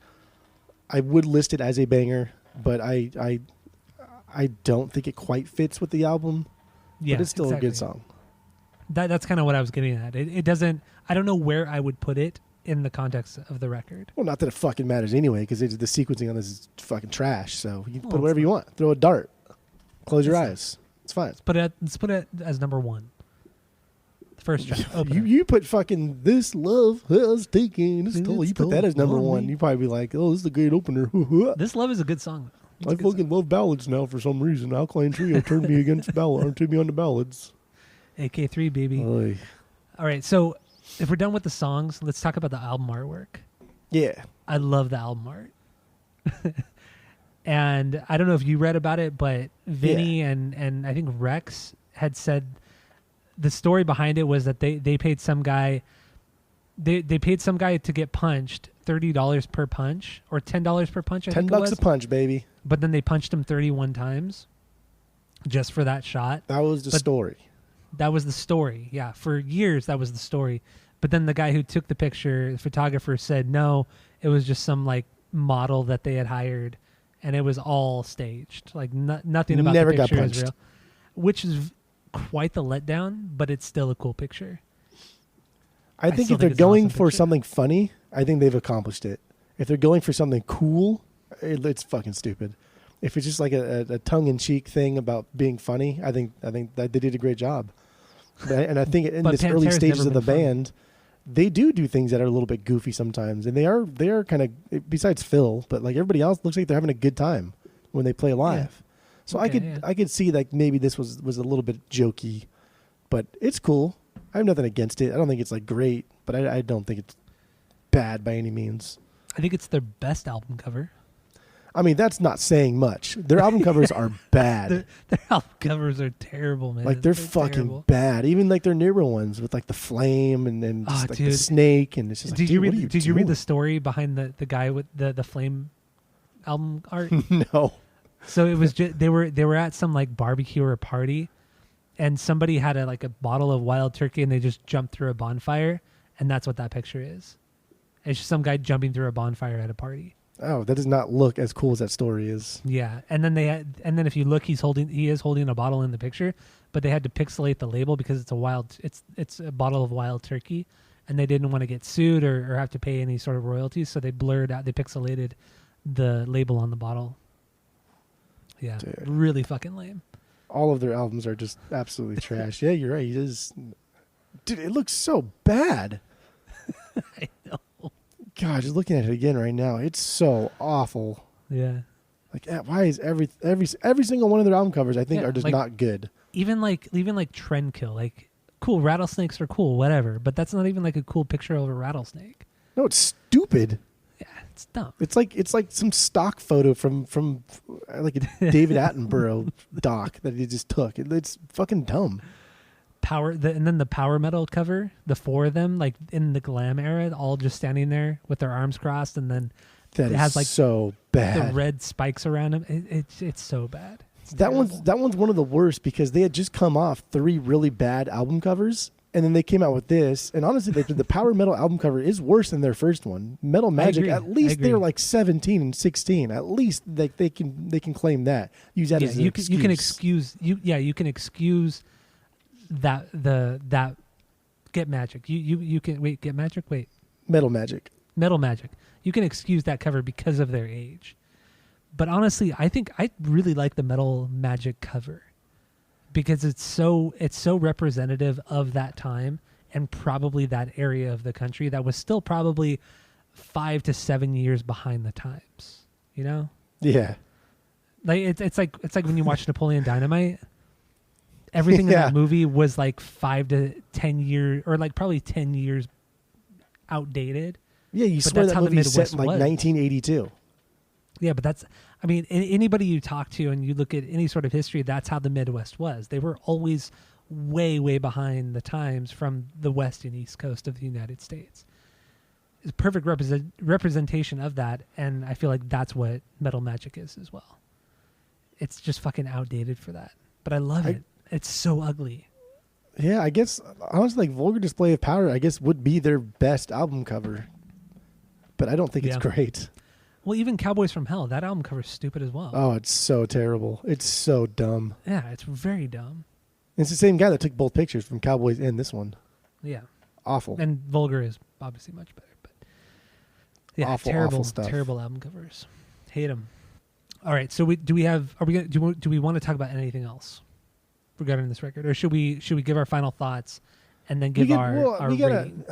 I would list it as a banger, but I don't think it quite fits with the album. Yeah, but it's still a good song. That's kind of what I was getting at. It doesn't. I don't know where I would put it in the context of the record. Well, not that it fucking matters anyway, because the sequencing on this is fucking trash. So you can put whatever you want. Throw a dart. Close your eyes. It's fine. Let's put it as number one. The first track. You put fucking This Love Has Taken Its Toll. You put that as number one. You probably be like, oh, this is a great opener. This Love is a good song. I fucking love ballads now for some reason. Alkaline Trio turned me against turned me on the ballads. AK3, baby. Oy. All right, so if we're done with the songs, let's talk about the album artwork. Yeah. I love the album art. And I don't know if you read about it, but Vinny and I think Rex had said the story behind it was that they paid some guy they paid some guy to get punched $30 per punch or $10 per punch. I think $10 a punch, baby. But then they punched him 31 times just for that shot. That was the story. That was the story. Yeah, for years that was the story. But then the guy who took the picture, the photographer, said no, it was just some like model that they had hired, and it was all staged. Like nothing about Never the got picture is punched. real, which is quite the letdown. But it's still a cool picture. I think still if they're think it's an going awesome for picture. something funny, I think they've accomplished it. If they're going for something cool, it's fucking stupid. If it's just like a tongue-in-cheek thing about being funny, I think that they did a great job. And I think in But this early Pantera's stages never of the been funny. band, they do things that are a little bit goofy sometimes, and they are kind of, besides Phil, but like everybody else looks like they're having a good time when they play live. So Okay, I could see like maybe this was a little bit jokey, but it's cool. I have nothing against it. I don't think it's like great, but I don't think it's bad by any means. I think it's their best album cover. I mean, that's not saying much. Their album covers are bad. Their album covers are terrible, man. Like they're fucking terrible. bad. Even like their newer ones with like the flame and just like the dude. snake, and it's just like, Did you dude, what read? are you Did you read the doing? story behind the guy with the flame album art? No. So it was just they were at some like barbecue or party, and somebody had a bottle of wild turkey, and they just jumped through a bonfire, and that's what that picture is. It's just some guy jumping through a bonfire at a party. Oh, that does not look as cool as that story is. Yeah, and then if you look, he is holding a bottle in the picture, but they had to pixelate the label because it's a bottle of wild turkey, and they didn't want to get sued or have to pay any sort of royalties, so they pixelated the label on the bottle. Yeah, Dude. really fucking lame. All of their albums are just absolutely trash. Yeah, you're right. It is. Dude, it looks so bad. I know. God, just looking at it again right now, it's so awful. Yeah. Like, why is every single one of their album covers, I think, Yeah, are just like- not good. Even like Trendkill, like cool, rattlesnakes are cool, whatever, but that's not even like a cool picture of a rattlesnake. No, it's stupid. Yeah, it's dumb. It's like some stock photo from like a David Attenborough doc that he just took. It's fucking dumb. And then the power metal cover, the four of them, like in the glam era, all just standing there with their arms crossed, and then That it is has like so bad. the red spikes around them. It's so bad. It's That terrible. one's one of the worst because they had just come off 3 really bad album covers, and then they came out with this. And honestly, the power metal album cover is worse than their first one. Metal Magic, agree. at least I agree. they're like 17 and 16. At least they can claim that. Use that Yeah, as an you can excuse that Get Magic. You can wait, Get Magic, wait. Metal Magic. Metal Magic. You can excuse that cover because of their age. But honestly, I think I really like the Metal Magic cover because it's so representative of that time and probably that area of the country that was still probably 5 to 7 years behind the times. You know? Yeah. Like it's like when you watch Napoleon Dynamite. Everything in Yeah. that movie was like 5 to 10 years, or like probably 10 years outdated. Yeah, you But swear that's that how the movie's set Midwest in like was. 1982. Yeah, but anybody you talk to and you look at any sort of history, that's how the Midwest was. They were always way, way behind the times from the West and East Coast of the United States. It's a perfect representation of that, and I feel like that's what Metal Magic is as well. It's just fucking outdated for that. But I love it. It's so ugly. Yeah, I guess honestly, like Vulgar Display of Power, I guess would be their best album cover, but I don't think it's Yeah. great. Well, even Cowboys from Hell, that album cover is stupid as well. Oh, it's so terrible. It's so dumb. Yeah, it's very dumb. It's the same guy that took both pictures from Cowboys and this one. Yeah. Awful. And Vulgar is obviously much better, but yeah, Awful, terrible, awful stuff. terrible album covers. Hate them. All right, so do we want to talk about anything else regarding this record, or should we give our final thoughts and then give our rating?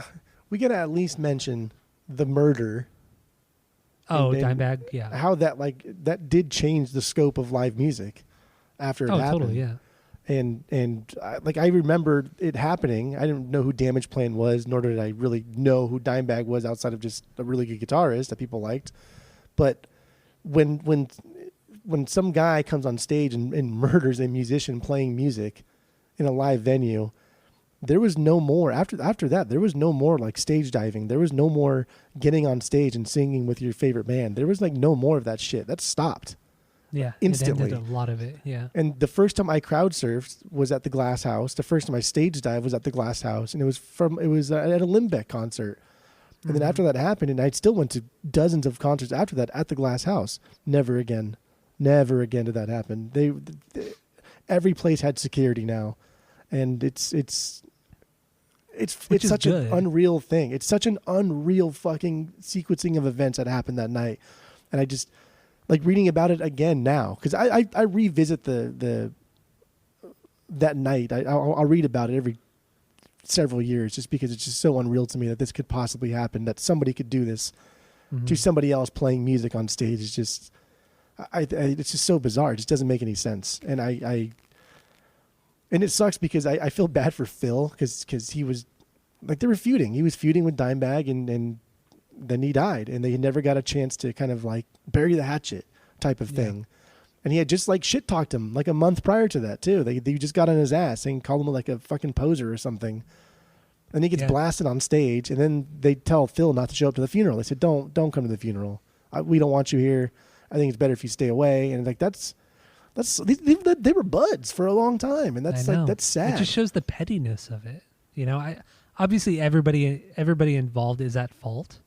We gotta at least mention the murder. Oh, and Dimebag, yeah. How that did change the scope of live music after it happened. Totally, yeah. And I remember it happening. I didn't know who Damage Plan was, nor did I really know who Dimebag was outside of just a really good guitarist that people liked. But when some guy comes on stage and murders a musician playing music in a live venue, there was no more after that. There was no more like stage diving. There was no more getting on stage and singing with your favorite band. There was like no more of that shit. That stopped. Yeah, instantly. It ended a lot of it. Yeah. And the first time I crowd surfed was at the Glass House. The first time I stage dive was at the Glass House, and it was at a Limbeck concert. And then after that happened, and I still went to dozens of concerts after that at the Glass House. Never again did that happen. They every place had security now, and it's such an unreal thing. It's such an unreal fucking sequencing of events that happened that night, and I just like reading about it again now because I revisit that night. I'll read about it every several years just because it's just so unreal to me that this could possibly happen, that somebody could do this to somebody else playing music on stage. It's just it's just so bizarre. It just doesn't make any sense. And and it sucks because I feel bad for Phil because he was like, they were feuding. He was feuding with Dimebag and then he died, and they never got a chance to kind of like bury the hatchet type of thing. And he had just like shit talked him like a month prior to that too. They just got on his ass and called him like a fucking poser or something. And he gets blasted on stage, and then they tell Phil not to show up to the funeral. They said, "Don't come to the funeral. We don't want you here. I think it's better if you stay away." And like they were buds for a long time, and that's sad. It just shows the pettiness of it. You know, obviously everybody involved is at fault,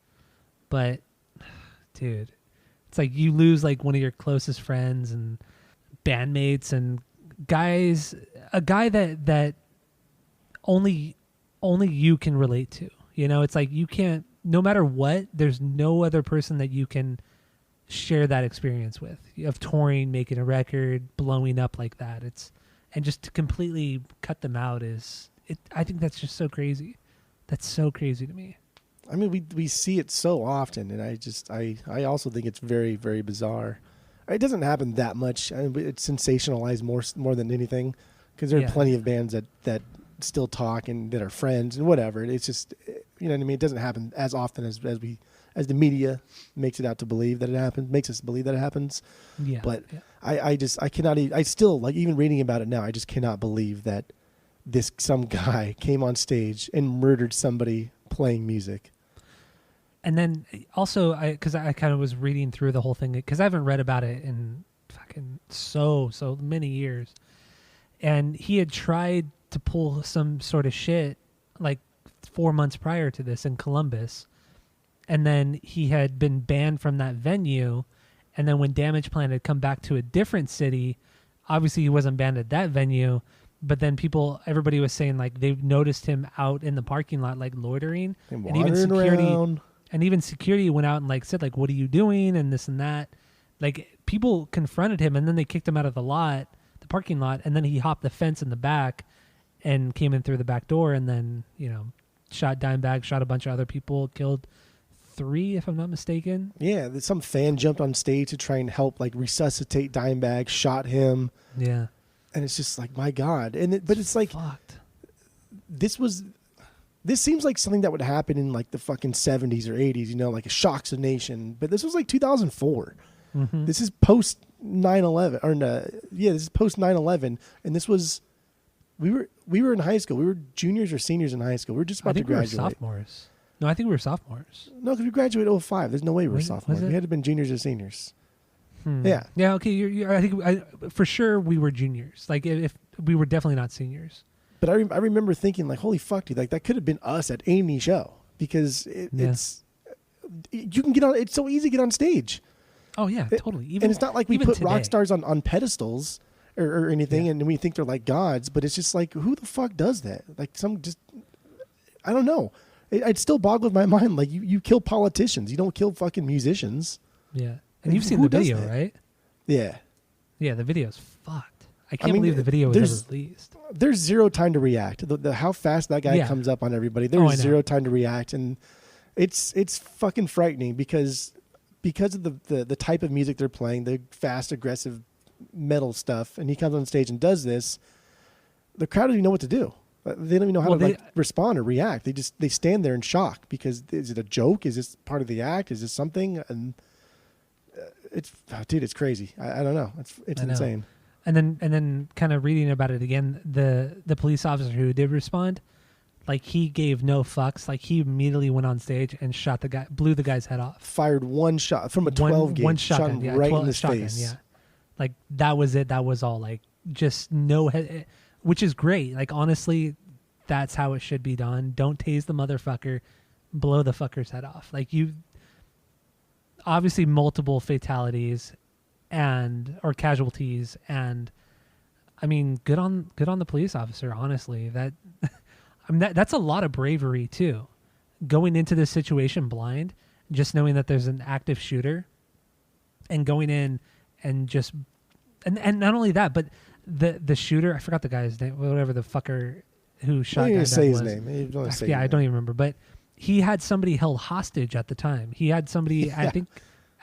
but dude, it's like you lose like one of your closest friends and bandmates and a guy that only you can relate to. You know, it's like you can't, no matter what, there's no other person that you can share that experience with, of touring, making a record, blowing up like that. And just to completely cut them out I think that's just so crazy. That's so crazy to me. I mean, we see it so often, and I also think it's very, very bizarre. It doesn't happen that much. I mean, it's sensationalized more than anything, because there are plenty of bands that still talk and that are friends and whatever. It's just, you know what I mean? It doesn't happen as often as the media makes it out to believe that it happens, makes us believe that it happens. Yeah. But I cannot even, I still, like, even reading about it now, I just cannot believe that some guy came on stage and murdered somebody playing music. And then also, because I kind of was reading through the whole thing, because I haven't read about it in fucking so many years. And he had tried to pull some sort of shit like 4 months prior to this in Columbus. And then he had been banned from that venue. And then when Damage Plan had come back to a different city, obviously he wasn't banned at that venue. But then everybody was saying like they've noticed him out in the parking lot, like loitering, and even security around. And even security went out and like said like, "What are you doing?" and this and that. Like people confronted him, and then they kicked him out of the parking lot, and then he hopped the fence in the back and came in through the back door, and then shot Dimebag, shot a bunch of other people, killed 3, if I'm not mistaken. Yeah, some fan jumped on stage to try and help like resuscitate Dimebag, shot him. Yeah. And it's just like, my God. But it's like, fucked. This seems like something that would happen in like the fucking 70s or 80s, like a Shocks a Nation. But this was like 2004. Mm-hmm. This is post 9/11, or this is post 9/11, and this was, we were in high school. We were juniors or seniors in high school. We were just about to graduate. We were sophomores. No, I think we were sophomores. No, because we graduated 2005. There's no way we were sophomores. We had to have been juniors or seniors. Yeah. Yeah. Okay. I think for sure we were juniors. Like if we were definitely not seniors. But I remember thinking like, holy fuck, dude! Like that could have been us at any show, because you can get on. It's so easy to get on stage. Oh yeah, totally. And it's not like we put rock stars on pedestals or anything, and we think they're like gods. But it's just like, who the fuck does that? Like I don't know. It still boggles my mind. Like you kill politicians, you don't kill fucking musicians. Yeah. And you've seen the video, right? Yeah. Yeah, the video's fucked. I can't believe the video was ever released. There's zero time to react. How fast that guy comes up on everybody. There's zero time to react. And it's fucking frightening because of the type of music they're playing, the fast, aggressive metal stuff, and he comes on stage and does this, the crowd doesn't even know what to do. They don't even know how to respond or react. They stand there in shock because, is it a joke? Is this part of the act? Is this something? And it's crazy. I don't know. It's insane. And then kind of reading about it again, the police officer who did respond, like he gave no fucks. Like he immediately went on stage and shot the guy, blew the guy's head off. Fired one shot from a 12 gauge. One shotgun, shot him right in his face. Yeah. Like that was it. That was all. Like just no, which is great. Like honestly, that's how it should be done. Don't tase the motherfucker, blow the fucker's head off. Like you, obviously multiple fatalities or casualties, and I mean, good on the police officer. Honestly, that I mean that's a lot of bravery too. Going into this situation blind, just knowing that there's an active shooter, and going in and just and not only that, but the shooter, I forgot the guy's name, whatever the fucker who shot. I don't even say his was. name. You don't say Yeah, I don't even remember, but he had somebody held hostage at the time. He had somebody, Yeah. I think,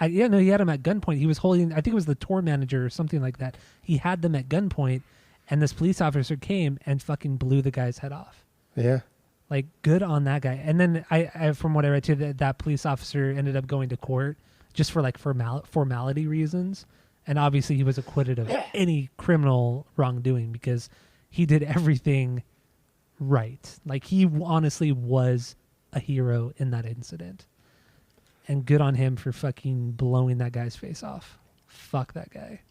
he had him at gunpoint. He was holding, I think it was the tour manager or something like that. He had them at gunpoint, and this police officer came and fucking blew the guy's head off. Yeah. Like, good on that guy. And then I from what I read too, that police officer ended up going to court just for like formality reasons. And obviously he was acquitted of any criminal wrongdoing because he did everything right. Like, he honestly was a hero in that incident. And good on him for fucking blowing that guy's face off. Fuck that guy.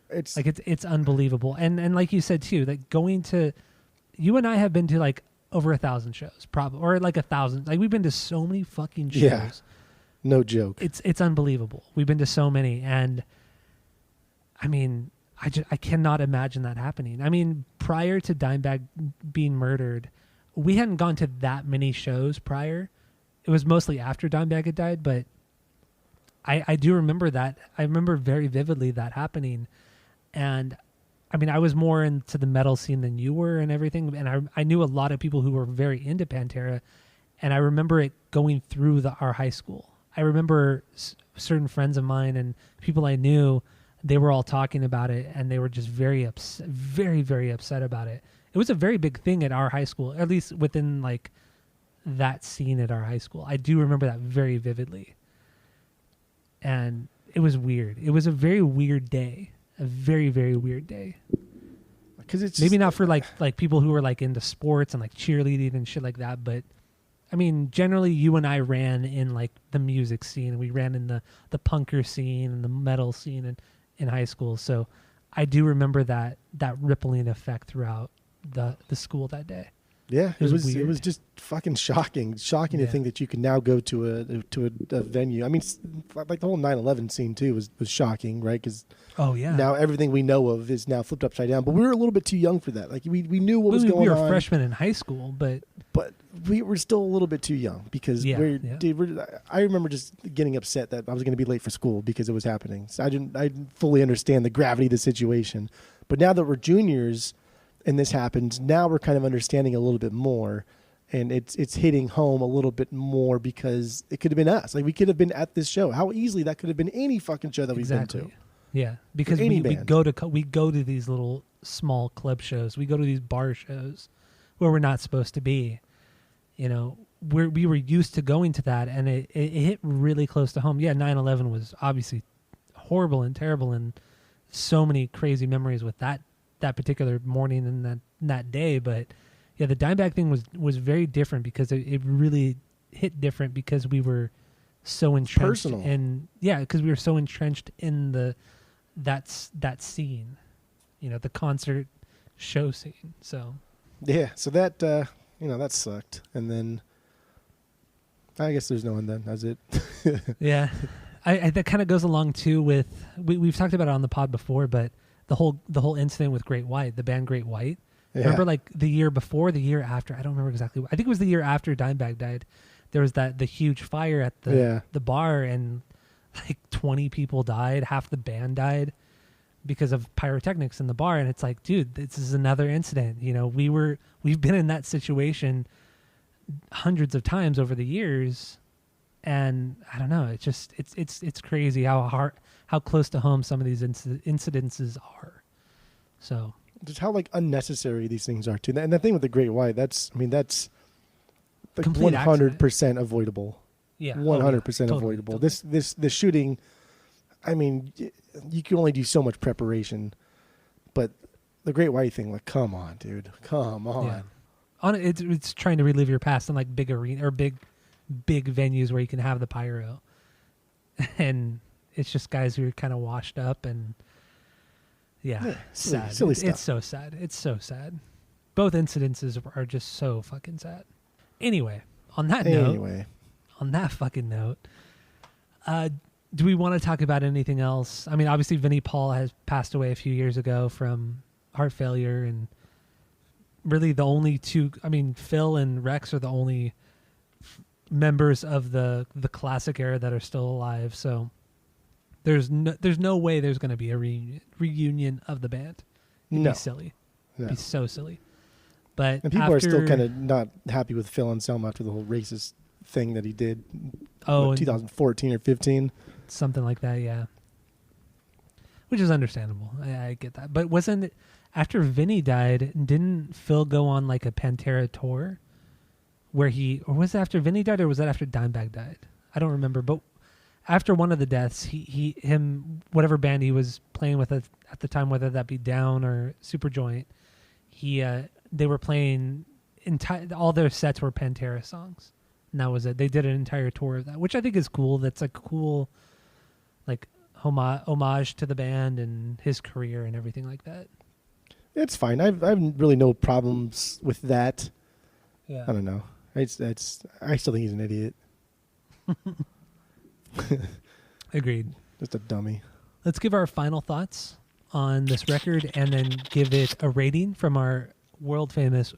It's like it's unbelievable. And like you said too, like you and I have been to like over 1,000 shows, probably, or like 1,000. Like we've been to so many fucking shows. Yeah. No joke. It's unbelievable. We've been to so many, and I mean, I cannot imagine that happening. I mean, prior to Dimebag being murdered, we hadn't gone to that many shows prior. It was mostly after Dimebag had died, but I do remember that. I remember very vividly that happening. And I mean, I was more into the metal scene than you were and everything. And I knew a lot of people who were very into Pantera. And I remember it going through our high school. I remember certain friends of mine and people I knew, they were all talking about it, and they were just very upset, very, very upset about it. It was a very big thing at our high school, at least within like that scene at our high school. I do remember that very vividly. And it was weird. It was a very weird day. A very, very weird day. Because it's maybe not for like people who were like into sports and like cheerleading and shit like that, but I mean, generally you and I ran in like the music scene. We ran in the punker scene and the metal scene in high school. So I do remember that rippling effect throughout the school that day. Yeah, it was weird. It was just fucking shocking to think that you can now go to a venue. I mean, like the whole 9/11 scene too was shocking, right? Because now everything we know of is now flipped upside down. But we were a little bit too young for that. Like we knew what was going on. We were freshmen in high school, but we were still a little bit too young because I remember just getting upset that I was going to be late for school because it was happening. So I didn't fully understand the gravity of the situation. But now that we're juniors and this happens, now we're kind of understanding a little bit more, and it's hitting home a little bit more because it could have been us. Like we could have been at this show. How easily that could have been any fucking show that we've been to. Yeah, because we go to these little small club shows. We go to these bar shows where we're not supposed to be. You know, we were used to going to that, and it hit really close to home. Yeah, 9/11 was obviously horrible and terrible, and so many crazy memories with that particular morning and that day. But yeah, the Dimebag thing was very different because it really hit different because we were so entrenched because we were so entrenched in that scene, you know, the concert show scene. So so that that sucked. And then I guess there's no one then. That's it. Yeah. I that kind of goes along too with we've talked about it on the pod before, but the whole incident with Great White, the band Great White. Yeah. Remember, like the year before, the year after, I don't remember exactly. I think it was the year after Dimebag died. There was the huge fire at the bar, and like 20 people died. Half the band died because of pyrotechnics in the bar. And it's like, dude, this is another incident. You know, we've been in that situation hundreds of times over the years. And I don't know. It's just it's crazy how close to home some of these incidences are. So just how like unnecessary these things are too. And the thing with the Great White, that's like 100% avoidable. Yeah, 100% avoidable. Totally. This shooting, I mean, you can only do so much preparation, but the Great White thing, like, come on, dude, come on. Yeah. It's trying to relive your past in like big arena or big venues where you can have the pyro, and it's just guys who are kind of washed up, and Yeah, sad. silly stuff. It's so sad. It's so sad. Both incidences are just so fucking sad. Anyway, on that fucking note, do we want to talk about anything else? I mean, obviously, Vinnie Paul has passed away a few years ago from heart failure, and really the only two. I mean, Phil and Rex are the only members of the classic era that are still alive. So there's no way there's going to be a reunion of the band. It'd be silly. It'd be so silly. But and people are still kind of not happy with Phil Anselmo after the whole racist thing that he did. 2014 or 15, something like that. Yeah, which is understandable. I get that. But wasn't it after Vinny died? Didn't Phil go on like a Pantera tour, where or was it after Vinny died, or was that after Dimebag died? I don't remember. But after one of the deaths, him whatever band he was playing with at the time, whether that be Down or Superjoint, they were playing all their sets were Pantera songs. And that was it. They did an entire tour of that, which I think is cool. That's a cool, like, homage to the band and his career and everything like that. It's fine. I've really no problems with that. Yeah. I don't know. I still think he's an idiot. Agreed. Just a dummy. Let's give our final thoughts on this record and then give it a rating from our world famous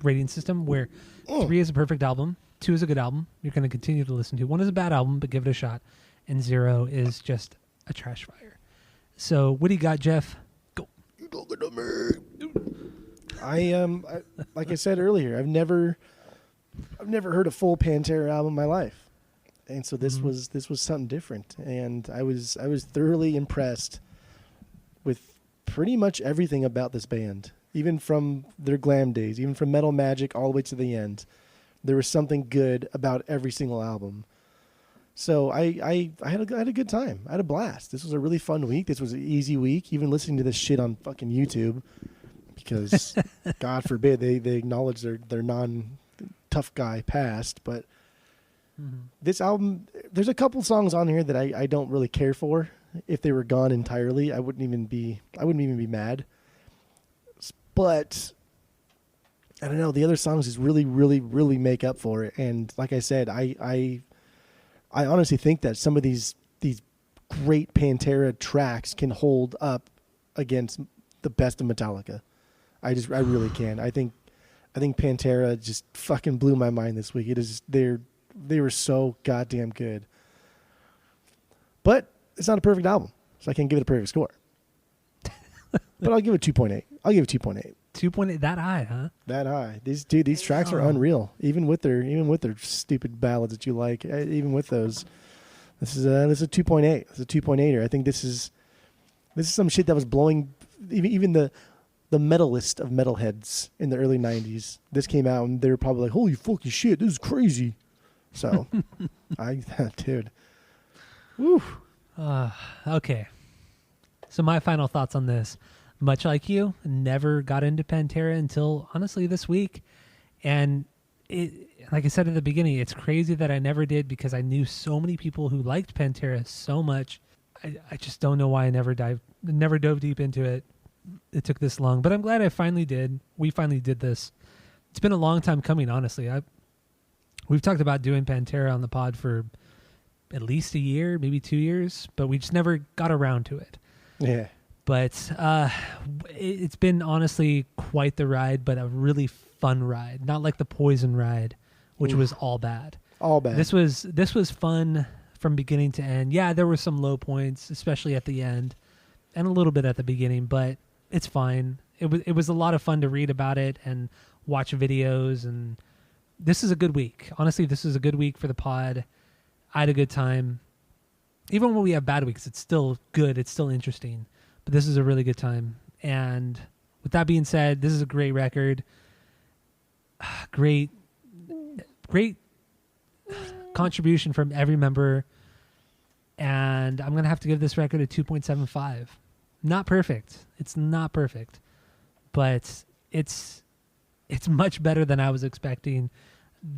rating system, where 3 is a perfect album, 2 is a good album you're going to continue to listen to, 1 is a bad album but give it a shot, and 0 is just a trash fire. So what do you got, Jeff? Go. You talking to me? I like I said earlier, I've never heard a full Pantera album in my life, and so this was something different, and I was thoroughly impressed with pretty much everything about this band. Even from their glam days, even from Metal Magic all the way to the end, there was something good about every single album. So I had a good time. I had a blast. This was a really fun week. This was an easy week. Even listening to this shit on fucking YouTube, because God forbid they acknowledge their non-tough guy past. But this album, there's a couple songs on here that I don't really care for. If they were gone entirely, I wouldn't even be mad. But I don't know. The other songs just really, really, really make up for it. And like I said, I honestly think that some of these great Pantera tracks can hold up against the best of Metallica. I really can. I think Pantera just fucking blew my mind this week. It is they were so goddamn good. But it's not a perfect album, so I can't give it a perfect score. But I'll give it 2.8. I'll give it 2.8. 2.8, that high, huh? That high. These tracks are unreal. Even with their stupid ballads that you like, even with those, this is a 2.8. It's a 2.8er. I think this is some shit that was blowing even the metalist of metalheads in the early 90s. This came out and they were probably like, "Holy fucking shit, this is crazy." So, dude. Woo. Okay. So my final thoughts on this. Much like you, never got into Pantera until, honestly, this week. And like I said at the beginning, it's crazy that I never did, because I knew so many people who liked Pantera so much. I just don't know why I never dove deep into it. It took this long, but I'm glad I finally did. We finally did this. It's been a long time coming, honestly. We've talked about doing Pantera on the pod for at least a year, maybe 2 years, but we just never got around to it. Yeah. But it's been honestly quite the ride, but a really fun ride. Not like the Poison ride, which was all bad. All bad. This was fun from beginning to end. Yeah, there were some low points, especially at the end, and a little bit at the beginning, but it's fine. It was a lot of fun to read about it and watch videos, and this is a good week. Honestly, this is a good week for the pod. I had a good time. Even when we have bad weeks, it's still good. It's still interesting. But this is a really good time. And with that being said, this is a great record. Great contribution from every member. And I'm going to have to give this record a 2.75. Not perfect. It's not perfect. But it's much better than I was expecting.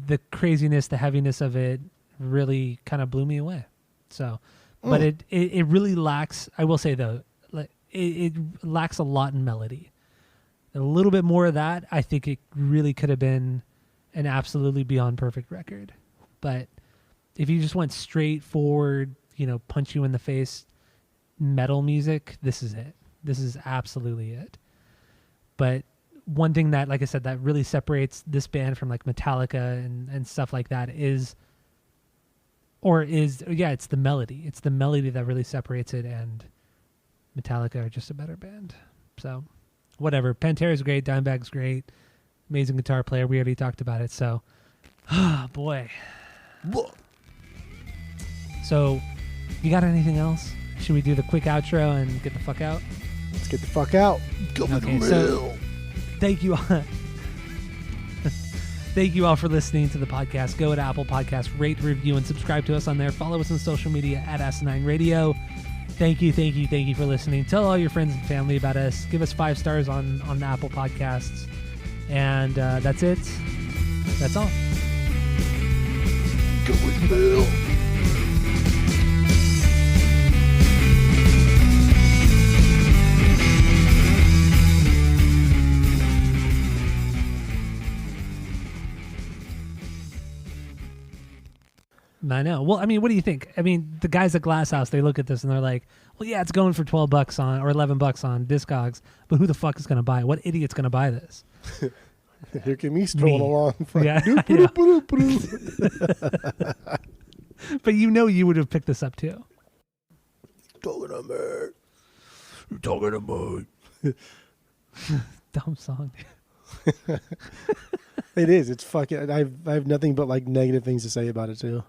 The craziness, the heaviness of it really kind of blew me away. So, but it really lacks, I will say though, it lacks a lot in melody. A little bit more of that, I think it really could have been an absolutely beyond perfect record. But if you just went straight forward, punch you in the face metal music, this is it. This is absolutely it. But one thing that, like I said, that really separates this band from like Metallica and stuff like that it's the melody. It's the melody that really separates it, and Metallica are just a better band. So whatever. Pantera's great, Dimebag's great, amazing guitar player. We already talked about it. So, boy. So, you got anything else? Should we do the quick outro and get the fuck out? Let's get the fuck out. Okay, so thank you all. Thank you all for listening to the podcast. Go to Apple Podcasts, rate, review, and subscribe to us on there. Follow us on social media at Asinine Radio. Thank you for listening. Tell all your friends and family about us. Give us 5 stars on the Apple Podcasts. And that's it. That's all. Go with Bill. I know. Well, I mean, what do you think? I mean, the guys at Glass House, they look at this and they're like, well, yeah, it's going for $12 or $11 on Discogs, but who the fuck is going to buy it? What idiot's going to buy this? Here came me strolling along. Yeah. But you would have picked this up too. Talking about Dumb song. It is. It's fucking. I have nothing but like negative things to say about it too.